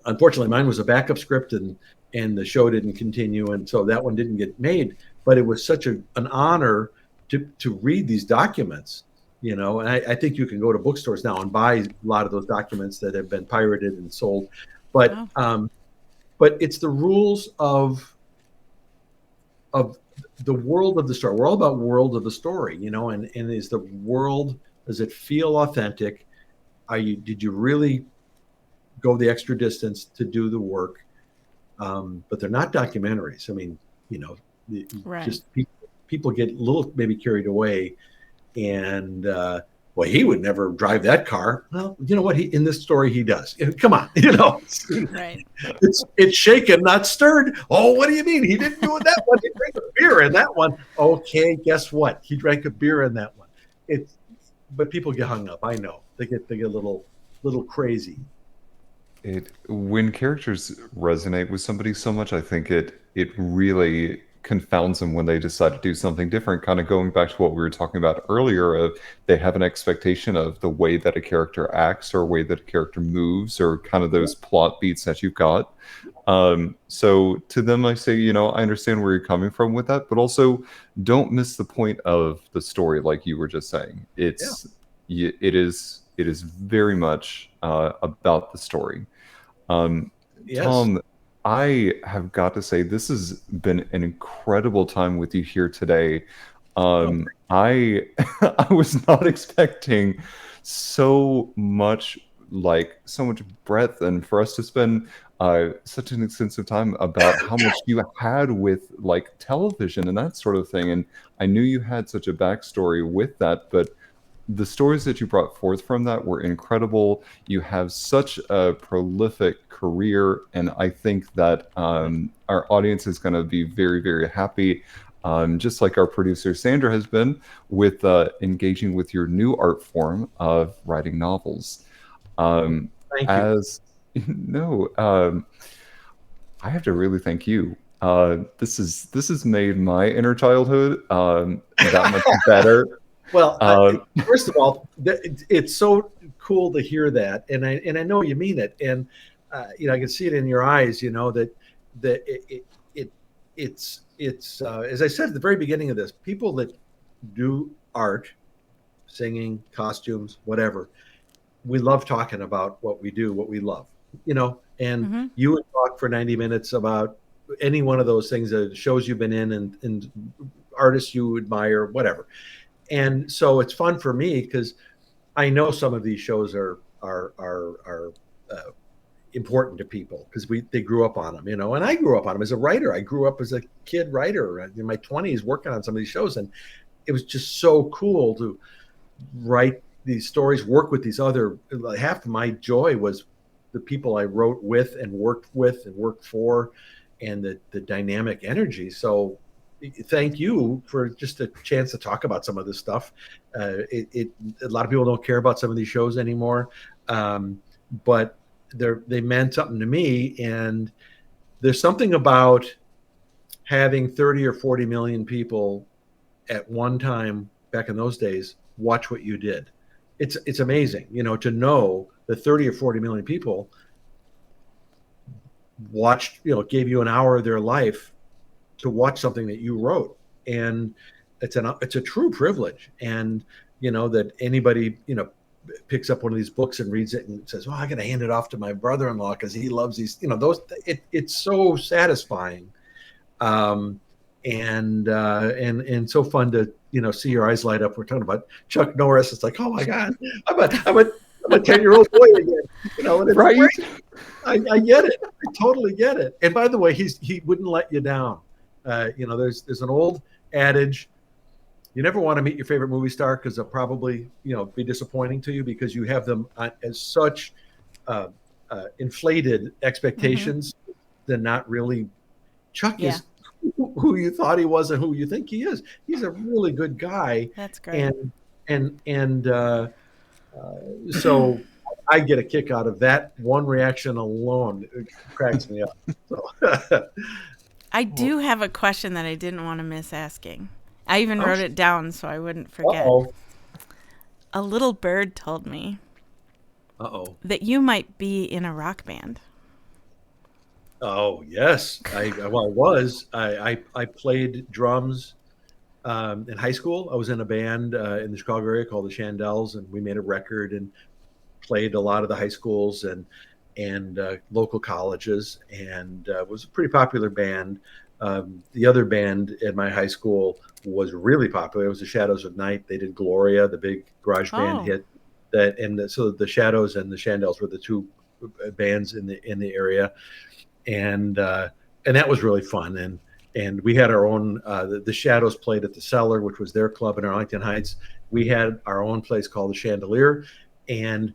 B: unfortunately, mine was a backup script, and the show didn't continue, and so that one didn't get made. But it was such an honor to read these documents, and I think you can go to bookstores now and buy a lot of those documents that have been pirated and sold. But but it's the rules of the world of the story. We're all about world of the story, and is the world, does it feel authentic? Did you really go the extra distance to do the work? but they're not documentaries. I mean,
C: Right.
B: just people get a little maybe carried away, and well, he would never drive that car. Well, you know what? In this story, he does. Come on,
C: Right.
B: It's shaken, not stirred. Oh, what do you mean? He didn't do it that one. He drank a beer in that one. Okay, guess what? He drank a beer in that one. But people get hung up. I know they get a little crazy.
A: When characters resonate with somebody so much, I think it really confounds them when they decide to do something different. Kind of going back to what we were talking about earlier, of they have an expectation of the way that a character acts or way that a character moves, or kind of those plot beats that you've got. So to them, I say, I understand where you're coming from with that, but also don't miss the point of the story, like you were just saying. It is very much about the story.
B: Yes.
A: Tom, I have got to say, this has been an incredible time with you here today. I was not expecting so much breadth, and for us to spend such an extensive time about how much you had with television and that sort of thing. And I knew you had such a backstory with that, but the stories that you brought forth from that were incredible. You have such a prolific career, and I think that our audience is going to be very, very happy, just like our producer Sandra has been, with engaging with your new art form of writing novels.
B: Thank you.
A: I have to really thank you. This has made my inner childhood that much better.
B: Well, first of all, it's so cool to hear that, and I know you mean it, and I can see it in your eyes. That it's as I said at the very beginning of this, people that do art, singing, costumes, whatever, we love talking about what we do, what we love, and you would talk for 90 minutes about any one of those things, the shows you've been in, and artists you admire, whatever. And so it's fun for me because I know some of these shows are important to people because they grew up on them, and I grew up on them as a writer. I grew up as a kid writer in my 20s working on some of these shows, and it was just so cool to write these stories, work with these other. Half of my joy was the people I wrote with and worked for, and the dynamic energy. So thank you for just a chance to talk about some of this stuff. A lot of people don't care about some of these shows anymore, but they meant something to me. And there's something about having 30 or 40 million people at one time back in those days watch what you did. It's amazing, to know that 30 or 40 million people watched, gave you an hour of their life to watch something that you wrote. And it's a true privilege. And that anybody picks up one of these books and reads it and says, well, I gotta hand it off to my brother-in-law because he loves these, it's so satisfying, and so fun to see your eyes light up. We're talking about Chuck Norris. It's like, oh my God, I'm a 10-year-old boy again, and it's
A: right.
B: Great. I get it. I totally get it. And by the way, he wouldn't let you down. There's an old adage: you never want to meet your favorite movie star because they'll probably be disappointing to you because you have them as such inflated expectations. They're not really. Chuck is who you thought he was and who you think he is. He's a really good guy.
C: That's great.
B: And so I get a kick out of that one reaction alone. It cracks me up. So.
C: I do have a question that I didn't want to miss asking. I even wrote it down so I wouldn't forget. A little bird told me that you might be in a rock band.
B: Oh, yes. I was. I played drums in high school. I was in a band in the Chicago area called the Shandells, and we made a record and played a lot of the high schools and local colleges, and it was a pretty popular band. The other band at my high school was really popular. It was the Shadows of Night. They did Gloria, the big garage band hit. So the Shadows and the Shandells were the two bands in the area. and that was really fun. And we had our own. The Shadows played at the Cellar, which was their club in Arlington Heights. We had our own place called the Chandelier, and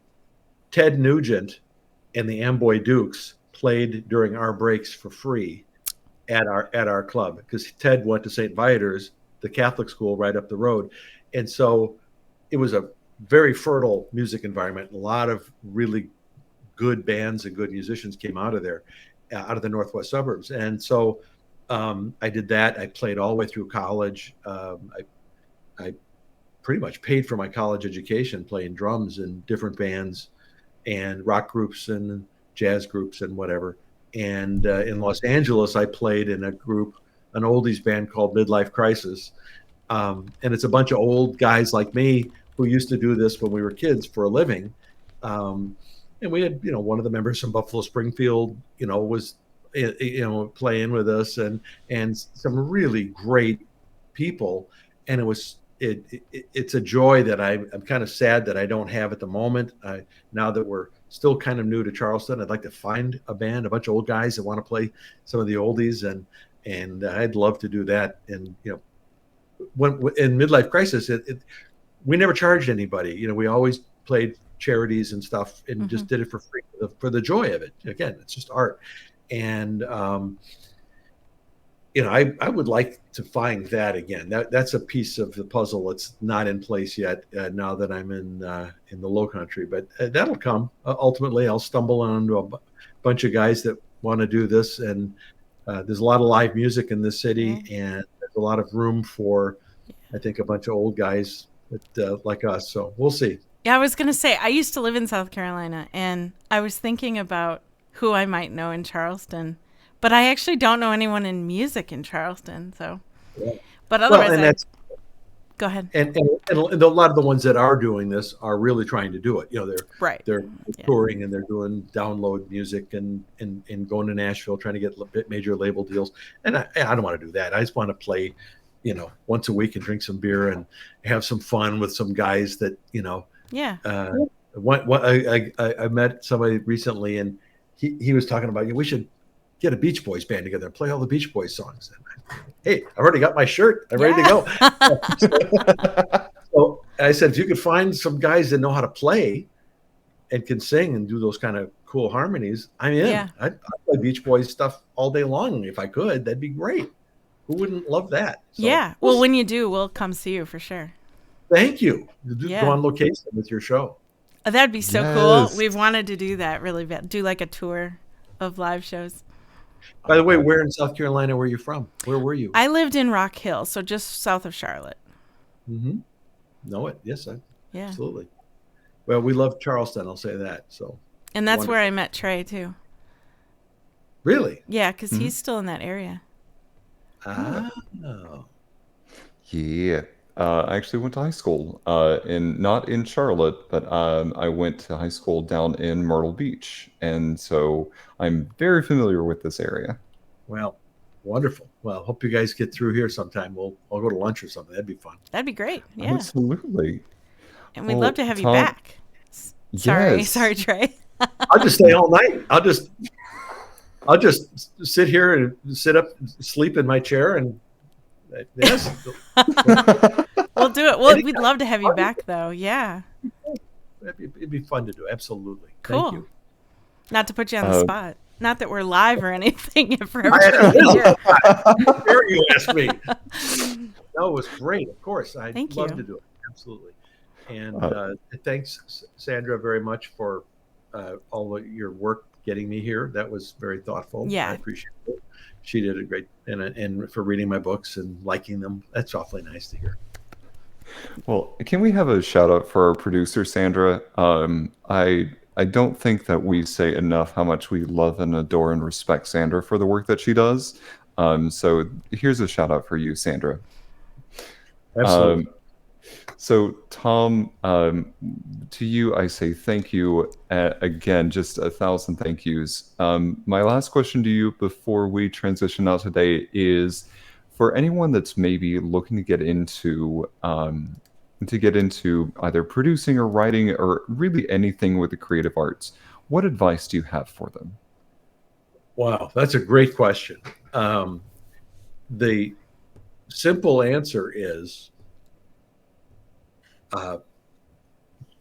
B: Ted Nugent and the Amboy Dukes played during our breaks for free at our club, because Ted went to St. Viator's, the Catholic school right up the road, and so it was a very fertile music environment. A lot of really good bands and good musicians came out of there, out of the northwest suburbs, and so I did that. I played all the way through college. I pretty much paid for my college education playing drums in different bands and rock groups and jazz groups and whatever. And in Los Angeles, I played in a group, an oldies band called Midlife Crisis. And it's a bunch of old guys like me who used to do this when we were kids for a living. And we had, one of the members from Buffalo Springfield, was, playing with us, and some really great people. And it's a joy that I'm kind of sad that I don't have at the moment. Now that we're still kind of new to Charleston, I'd like to find a band, a bunch of old guys that want to play some of the oldies, and I'd love to do that. And when in Midlife Crisis, we never charged anybody. We always played charities and stuff, and just did it for free for the joy of it. Again, it's just art, and I would like to find that again. That's a piece of the puzzle that's not in place yet. Now that I'm in the Low Country, but that'll come. Ultimately, I'll stumble onto a bunch of guys that want to do this, and there's a lot of live music in this city, and there's a lot of room for, I think, a bunch of old guys that like us. So we'll see.
C: Yeah, I was gonna say, I used to live in South Carolina, and I was thinking about who I might know in Charleston. But I actually don't know anyone in music in Charleston, so. Yeah. But otherwise, go ahead.
B: And a lot of the ones that are doing this are really trying to do it. They're touring, and they're doing download music and going to Nashville, trying to get major label deals. And I don't want to do that. I just want to play, once a week and drink some beer and have some fun with some guys that,
C: Yeah.
B: I met somebody recently, and he was talking about, we should get a Beach Boys band together and play all the Beach Boys songs. And hey, I've already got my shirt. I'm ready to go. So I said, if you could find some guys that know how to play and can sing and do those kind of cool harmonies, I'm in.
C: Yeah.
B: I'd play Beach Boys stuff all day long if I could. That'd be great. Who wouldn't love that? So,
C: yeah. Well, when you do, we'll come see you for sure.
B: Thank you. Go on location with your show.
C: That'd be so cool. We've wanted to do that really bad. Do like a tour of live shows.
B: By the way, where in South Carolina were you from? Where were you?
C: I lived in Rock Hill, so just south of Charlotte.
B: Mm-hmm. Know it? Yes,
C: yeah,
B: absolutely. Well, we love Charleston. I'll say that. So.
C: And that's where I met Trey too.
B: Really?
C: Yeah, because he's still in that area.
B: Oh.
A: Yeah. I actually went to high school not in Charlotte, but I went to high school down in Myrtle Beach, and so I'm very familiar with this area.
B: Well, wonderful. Well, hope you guys get through here sometime. I'll go to lunch or something. That'd be fun.
C: That'd be great. Yeah,
A: absolutely.
C: And we'd love to have you back. Sorry, Trey.
B: I'll just stay all night. I'll just sit here and sit up, sleep in my chair, and. Yes.
C: We'll do it. Well, we'd love to have you back, though. Yeah.
B: It'd be fun to do. Absolutely.
C: Cool.
B: Thank you.
C: Not to put you on the spot. Not that we're live or anything. If we're
B: ever Here you asked me. No, it was great. Of course, I'd love to do it. Absolutely. And thanks, Sandra, very much for all of your work getting me here. That was very thoughtful.
C: Yeah.
B: I appreciate it. She did a great, and for reading my books and liking them. That's awfully nice to hear.
A: Well, can we have a shout out for our producer, Sandra? I don't think that we say enough how much we love and adore and respect Sandra for the work that she does. So here's a shout out for you, Sandra.
B: Absolutely.
A: So Tom, to you, I say thank you again, just 1,000 thank yous. My last question to you before we transition out today is, for anyone that's maybe looking to get into either producing or writing or really anything with the creative arts, what advice do you have for them?
B: Wow, that's a great question. The simple answer is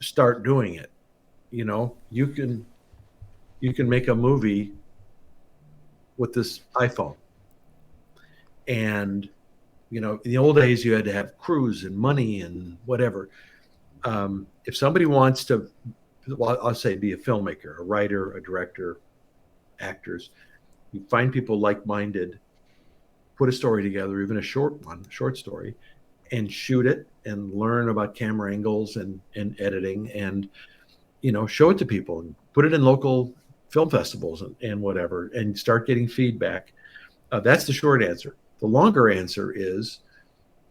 B: start doing it. You can make a movie with this iPhone. And, in the old days, you had to have crews and money and whatever. If somebody wants to, well, I'll say be a filmmaker, a writer, a director, actors, you find people like-minded, put a story together, even a short story, and shoot it and learn about camera angles and editing and, show it to people and put it in local film festivals and whatever, and start getting feedback. That's the short answer. The longer answer is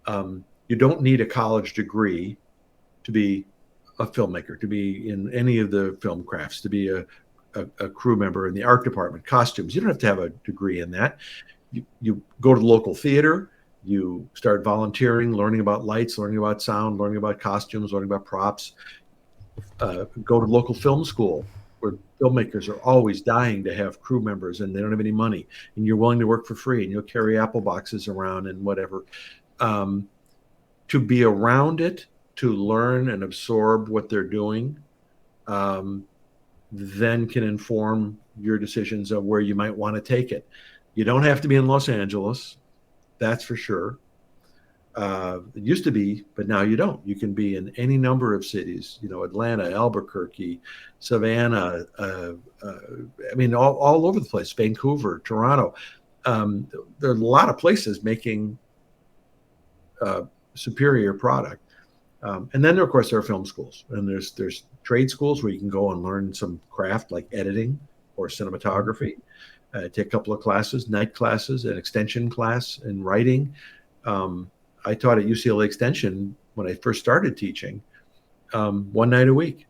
B: you don't need a college degree to be a filmmaker, to be in any of the film crafts, to be a crew member in the art department, costumes. You don't have to have a degree in that. You go to the local theater, you start volunteering, learning about lights, learning about sound, learning about costumes, learning about props. Go to local film school, where filmmakers are always dying to have crew members and they don't have any money, and you're willing to work for free, and you'll carry Apple boxes around and whatever. To be around it, to learn and absorb what they're doing, then can inform your decisions of where you might want to take it. You don't have to be in Los Angeles, that's for sure. It used to be, but now you don't. You can be in any number of cities, Atlanta, Albuquerque, Savannah, all over the place, Vancouver, Toronto. There are a lot of places making superior product. And then, of course, there are film schools, and there's trade schools where you can go and learn some craft like editing or cinematography. Take a couple of classes, night classes, an extension class in writing. I taught at UCLA Extension when I first started teaching, one night a week.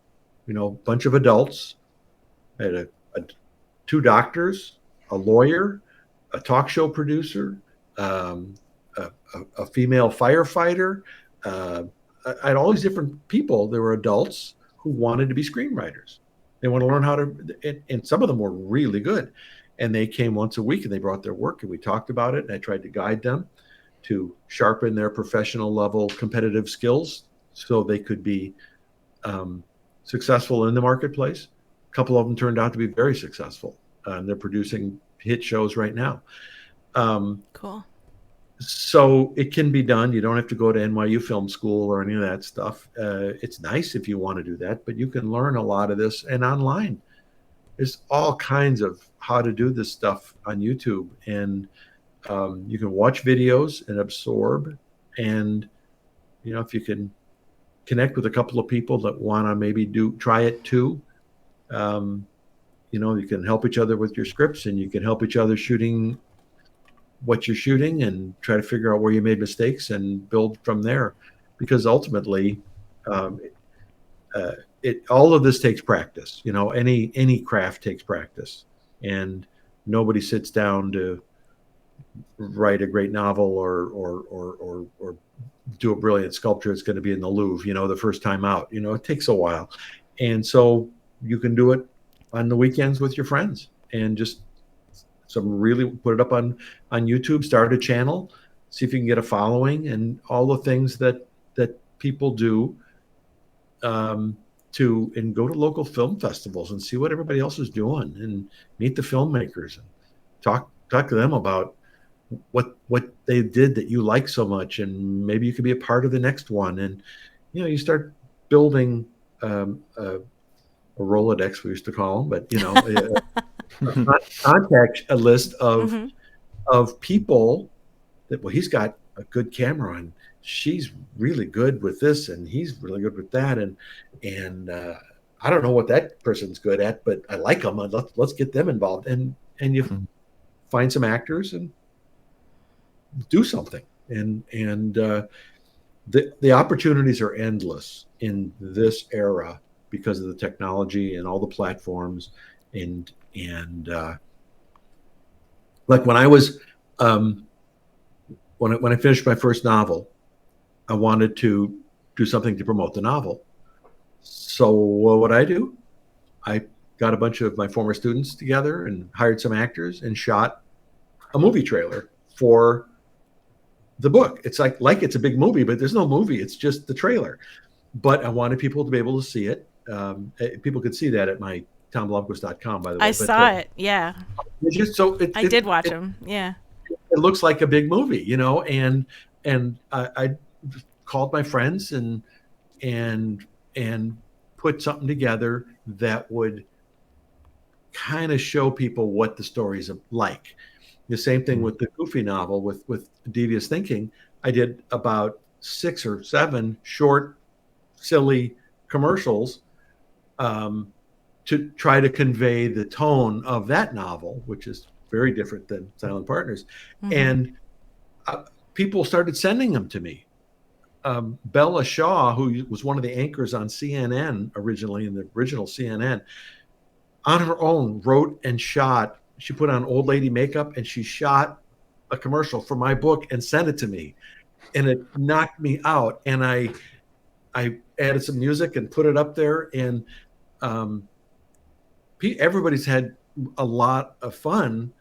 B: A bunch of adults. I had two doctors, a lawyer, a talk show producer, a female firefighter. I had all these different people. There were adults who wanted to be screenwriters. They want to learn how to, and some of them were really good. And they came once a week and they brought their work and we talked about it. And I tried to guide them to sharpen their professional level competitive skills so they could be successful in the marketplace. A couple of them turned out to be very successful. They're producing hit shows right now.
C: Cool.
B: So it can be done. You don't have to go to NYU Film School or any of that stuff. It's nice if you want to do that, but you can learn a lot of this and online. There's all kinds of how to do this stuff on YouTube, and you can watch videos and absorb. And if you can connect with a couple of people that want to maybe try it too, you can help each other with your scripts, and you can help each other shooting what you're shooting and try to figure out where you made mistakes and build from there. Because ultimately, all of this takes practice. Any craft takes practice, and nobody sits down to write a great novel or do a brilliant sculpture that's going to be in the Louvre, the first time out. It takes a while. And so you can do it on the weekends with your friends and just put it up on YouTube, start a channel, see if you can get a following, and all the things that people do, and go to local film festivals and see what everybody else is doing and meet the filmmakers and talk to them about what they did that you like so much, and maybe you could be a part of the next one. And you start building a Rolodex, we used to call them, but a list of people that, well, he's got a good camera and she's really good with this and he's really good with that, and I don't know what that person's good at, but I like them. Let's get them involved, and you find some actors and do something, and the opportunities are endless in this era because of the technology and all the platforms, and like when I was when I finished my first novel, I wanted to do something to promote the novel. So what would I do? I got a bunch of my former students together and hired some actors and shot a movie trailer for the book. It's like it's a big movie, but there's no movie. It's just the trailer. But I wanted people to be able to see it. People could see that at my tomblomquist.com, by the way.
C: I saw it. Yeah.
B: I
C: did watch them. Yeah.
B: It looks like a big movie, you know, and I called my friends and put something together that would kind of show people what the story's like. The same thing with the Goofy novel with Devious Thinking. I did about 6 or 7 short, silly commercials to try to convey the tone of that novel, which is very different than Silent Partners. Mm-hmm. And people started sending them to me. Bella Shaw, who was one of the anchors on CNN originally, in the original CNN, on her own wrote and shot. She put on old lady makeup and she shot a commercial for my book and sent it to me, and it knocked me out. And I added some music and put it up there, and everybody's had a lot of fun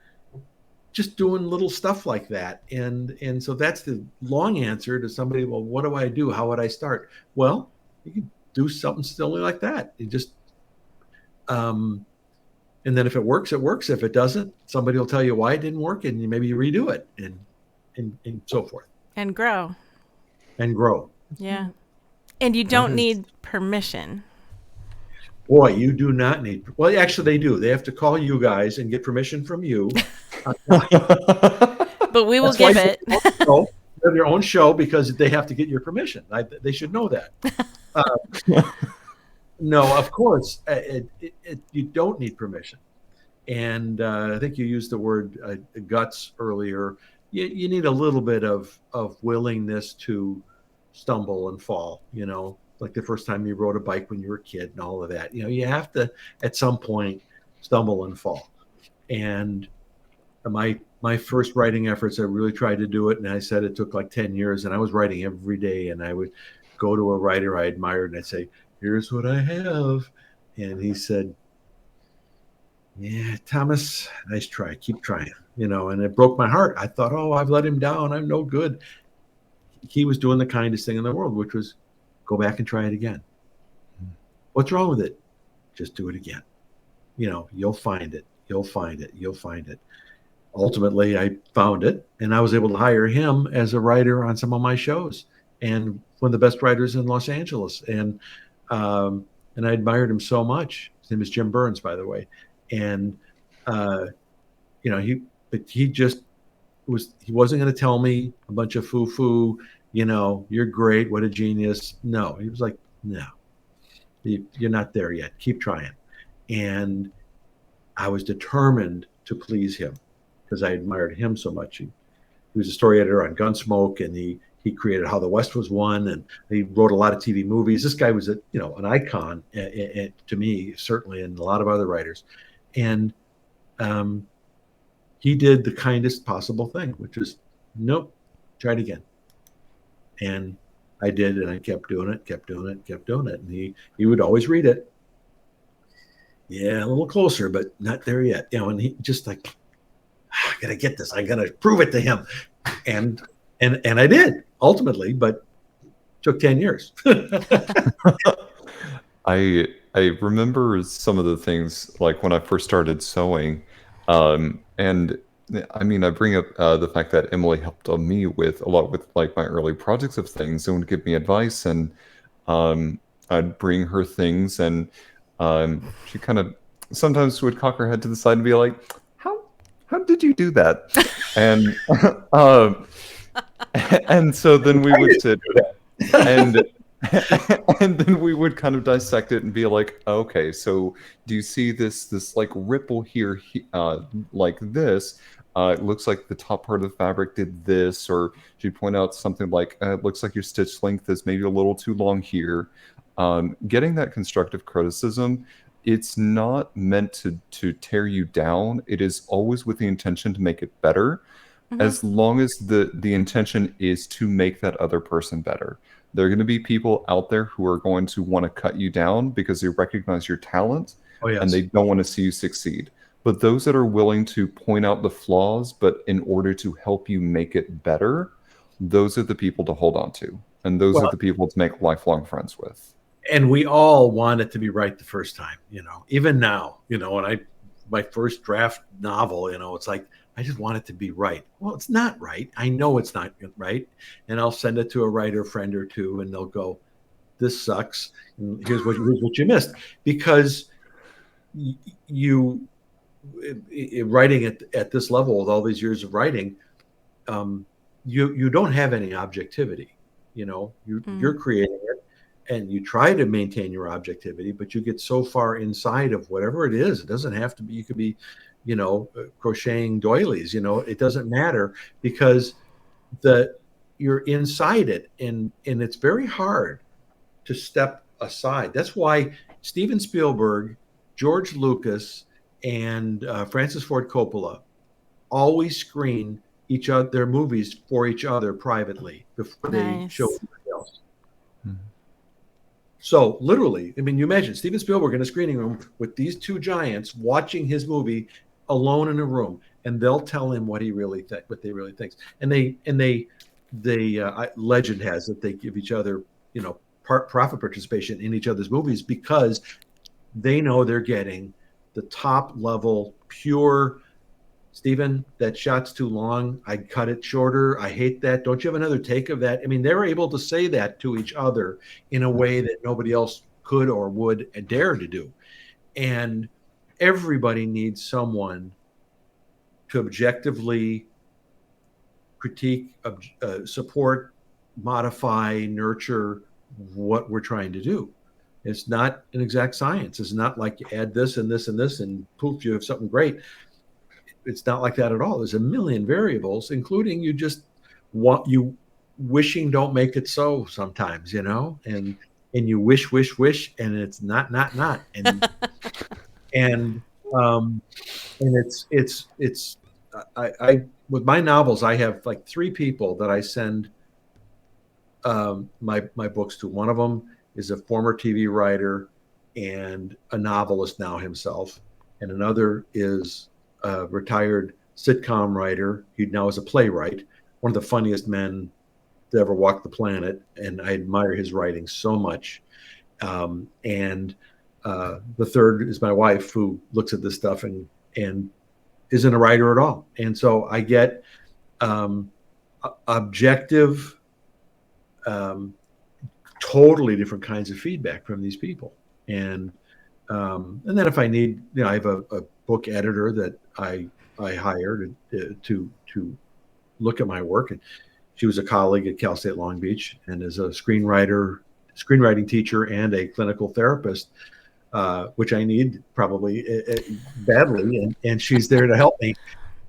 B: just doing little stuff like that. And so that's the long answer to somebody. Well, what do I do? How would I start? Well, you can do something silly like that. You just and then if it works, it works. If it doesn't, somebody will tell you why it didn't work, and maybe you redo it, and so forth.
C: And grow. Yeah. And you don't need permission.
B: Boy, you do not need. Well, actually, they do. They have to call you guys and get permission from you.
C: But we will give it.
B: They have their own show because they have to get your permission. They should know that. No, of course, you don't need permission. And I think you used the word guts earlier. You need a little bit of willingness to stumble and fall, you know, like the first time you rode a bike when you were a kid and all of that. You know, you have to, at some point, stumble and fall. And my first writing efforts, I really tried to do it. And I said it took like 10 years. And I was writing every day. And I would go to a writer I admired and I'd say, here's what I have. And he said, yeah, Thomas, nice try. Keep trying. You know, and it broke my heart. I thought, oh, I've let him down. I'm no good. He was doing the kindest thing in the world, which was go back and try it again. What's wrong with it? Just do it again. You know, you'll find it. You'll find it. You'll find it. Ultimately, I found it, and I was able to hire him as a writer on some of my shows, and one of the best writers in Los Angeles. And I admired him so much. His name is Jim Burns, by the way. And you know, he wasn't going to tell me a bunch of foo-foo, you know, you're great, what a genius. No, he was like, no, you're not there yet. Keep trying. And I was determined to please him because I admired him so much. He was a story editor on Gunsmoke, and he created How the West Was Won, and he wrote a lot of TV movies. This guy was an icon to me, certainly, and a lot of other writers. And he did the kindest possible thing, which was, nope, try it again. And I did, and I kept doing it. And he would always read it. Yeah, a little closer, but not there yet. You know, and he just like, I gotta get this. I gotta prove it to him. And I did ultimately, but it took 10 years.
A: I remember some of the things like when I first started sewing, and I mean, I bring up the fact that Emily helped me with a lot with like my early projects of things and would give me advice, and I'd bring her things, and she kind of sometimes would cock her head to the side and be like, how did you do that? And and so then we would sit and then we would kind of dissect it and be like, okay, so do you see this like ripple here, like this? It looks like the top part of the fabric did this, or she'd point out something like, it looks like your stitch length is maybe a little too long here. Getting that constructive criticism, it's not meant to tear you down. It is always with the intention to make it better, as long as the intention is to make that other person better. There are going to be people out there who are going to want to cut you down because they recognize your talent
B: Oh, yes.
A: and they don't want to see you succeed. But those that are willing to point out the flaws, but in order to help you make it better, those are the people to hold on to. And those are
B: Well,
A: the people to make lifelong friends with.
B: and we all want it to be right the first time, even now, when my first draft novel, it's like, I just want it to be right. Well, it's not right. I know it's not right. And I'll send it to a writer friend or two, and they'll go, this sucks. And here's what you missed. Because you writing at this level with all these years of writing, you don't have any objectivity. You're creating it, and you try to maintain your objectivity, but you get so far inside of whatever it is. It doesn't have to be. You could be, crocheting doilies. It doesn't matter, because you're inside it, and it's very hard to step aside. That's why Steven Spielberg, George Lucas, and Francis Ford Coppola always screen their movies for each other privately before they show anybody else. Mm-hmm. So literally, I mean, you imagine Steven Spielberg in a screening room with these two giants watching his movie alone in a room, and they'll tell him what they really think. And legend has it they give each other, profit participation in each other's movies, because they know they're getting the top level, pure, Steven, that shot's too long. I'd cut it shorter. I hate that. Don't you have another take of that? I mean, they're able to say that to each other in a way that nobody else could or would dare to do. And everybody needs someone to objectively critique, support, modify, nurture what we're trying to do. It's not an exact science. It's not like you add this and this and this and poof, you have something great. It's not like that at all. There's a million variables, including you wishing don't make it so sometimes, and you wish, and it's not. And it's I with my novels, I have like 3 people that I send my books to. One of them is a former TV writer and a novelist now himself, and another is a retired sitcom writer. He now is a playwright, one of the funniest men to ever walk the planet, and I admire his writing so much. And the third is my wife, who looks at this stuff and isn't a writer at all. And so I get objective, totally different kinds of feedback from these people. And then if I need, I have a book editor that I hired to look at my work, and she was a colleague at Cal State Long Beach and is a screenwriting teacher and a clinical therapist, which I need probably badly, and she's there to help me.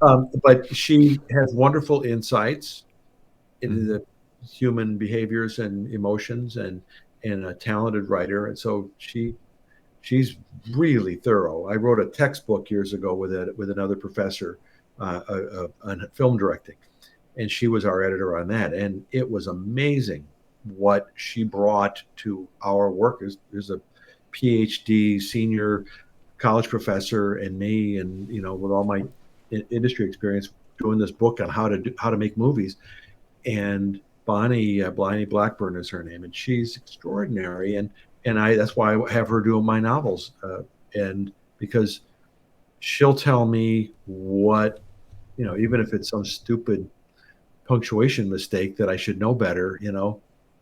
B: But she has wonderful insights into the human behaviors and emotions, and a talented writer, and so she's really thorough. I wrote a textbook years ago with another professor on film directing, and she was our editor on that. And it was amazing what she brought to our work. There's a PhD senior college professor and me, and with all my industry experience doing this book on how to make movies. And Bonnie Blackburn is her name, and she's extraordinary. And that's why I have her doing my novels, and because she'll tell me what, even if it's some stupid punctuation mistake that I should know better.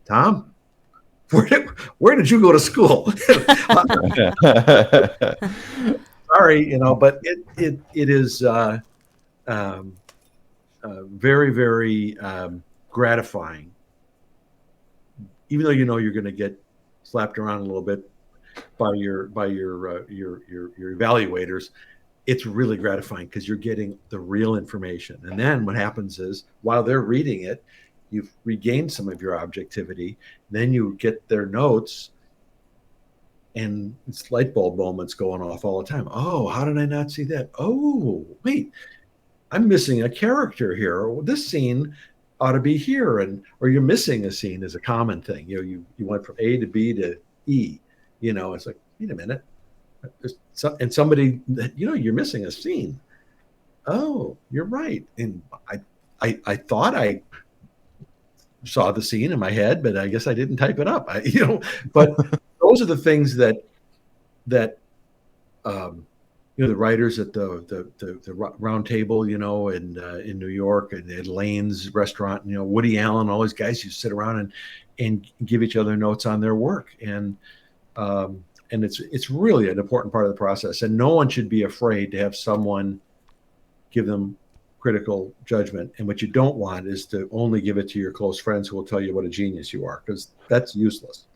B: Tom, where did you go to school? Sorry, but it is very, very gratifying, even though you're going to get slapped around a little bit by your evaluators. It's really gratifying because you're getting the real information. And then what happens is, while they're reading it, you've regained some of your objectivity. Then you get their notes, and it's light bulb moments going off all the time. Oh, how did I not see that? Oh, wait, I'm missing a character here. Or this scene ought to be here, or you're missing a scene is a common thing. You went from A to B to E. It's like, wait a minute, and somebody that, you're missing a scene. Oh, you're right. And I thought I saw the scene in my head, but I guess I didn't type it up. But those are the things that the writers at the round table, in New York, and at Lane's restaurant, Woody Allen, all these guys, you sit around and give each other notes on their work. And it's really an important part of the process. And no one should be afraid to have someone give them critical judgment. And what you don't want is to only give it to your close friends who will tell you what a genius you are, because that's useless.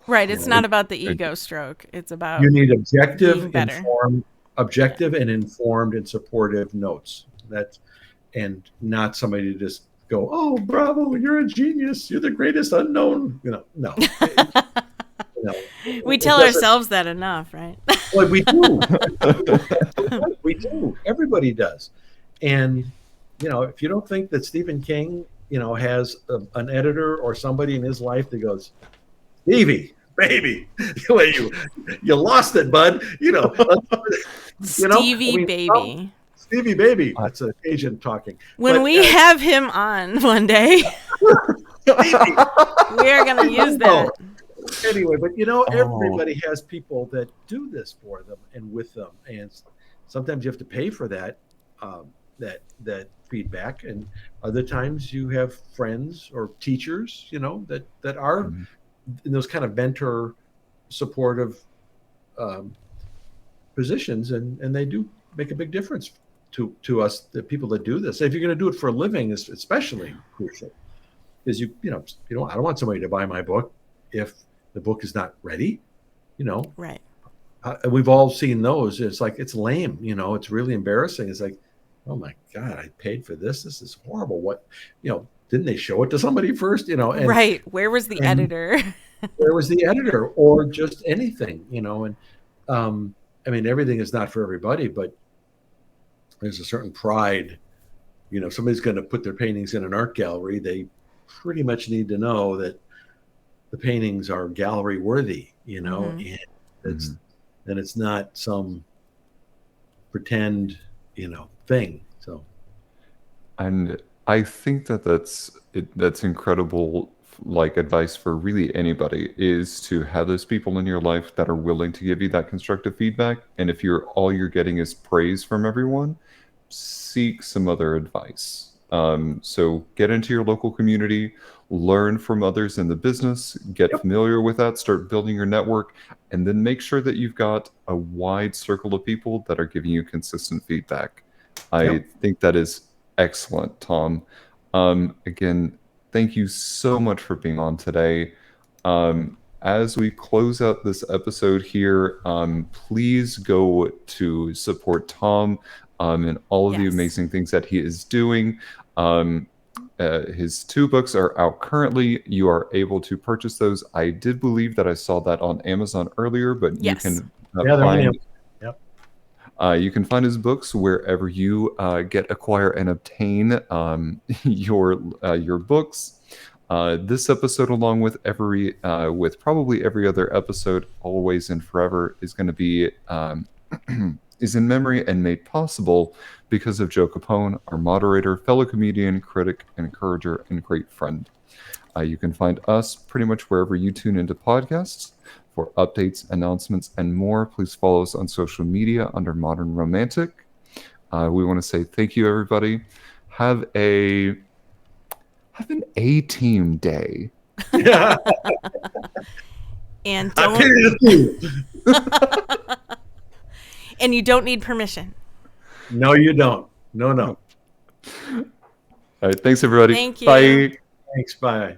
C: Right. It's not about the ego stroke. It's about
B: you need objective, and informed and supportive notes. And not somebody to just go, "Oh, bravo, you're a genius. You're the greatest unknown." No.
C: We tell ourselves that enough, right?
B: Well, we do. We do. Everybody does. And if you don't think that Stephen King, has an editor or somebody in his life that goes, "Stevie, baby, you lost it, bud."
C: Stevie, baby.
B: Stevie, baby. That's an Asian talking.
C: When we have him on one day, we are going to use that.
B: Anyway, but everybody has people that do this for them and with them, and sometimes you have to pay for that that feedback, and other times you have friends or teachers, that are in those kind of mentor supportive positions, and they do make a big difference to us, the people that do this. If you're going to do it for a living, is especially crucial, is I don't want somebody to buy my book if the book is not ready,
C: Right.
B: We've all seen those. It's like, it's lame, it's really embarrassing. It's like, oh my God, I paid for this. This is horrible. What, didn't they show it to somebody first? And,
C: right. Where was the editor?
B: Where was the editor, or just anything, and everything is not for everybody, but there's a certain pride. If somebody's going to put their paintings in an art gallery, they pretty much need to know that the paintings are gallery worthy, and it's not some pretend, thing. So,
A: and I think that's incredible, advice for really anybody, is to have those people in your life that are willing to give you that constructive feedback. And if all you're getting is praise from everyone, seek some other advice. So get into your local community, learn from others in the business, get familiar with that, start building your network, and then make sure that you've got a wide circle of people that are giving you consistent feedback. I think that is excellent, Tom. Again, thank you so much for being on today. As we close out this episode here, please go to support Tom and all of the amazing things that he is doing. His 2 books are out currently. You are able to purchase those. I did believe that I saw that on Amazon earlier, but you can find. You can find his books wherever you acquire and obtain your books. This episode, along with probably every other episode, always and forever, is going to be is in memory and made possible because of Joe Capone, our moderator, fellow comedian, critic, encourager, and great friend. You can find us pretty much wherever you tune into podcasts. For updates, announcements, and more, please follow us on social media under Modern Romantic. We want to say thank you, everybody. Have an A-team day.
C: And and you don't need permission.
B: No, you don't. No.
A: All right, thanks, everybody.
C: Thank you.
A: Bye.
B: Thanks. Bye.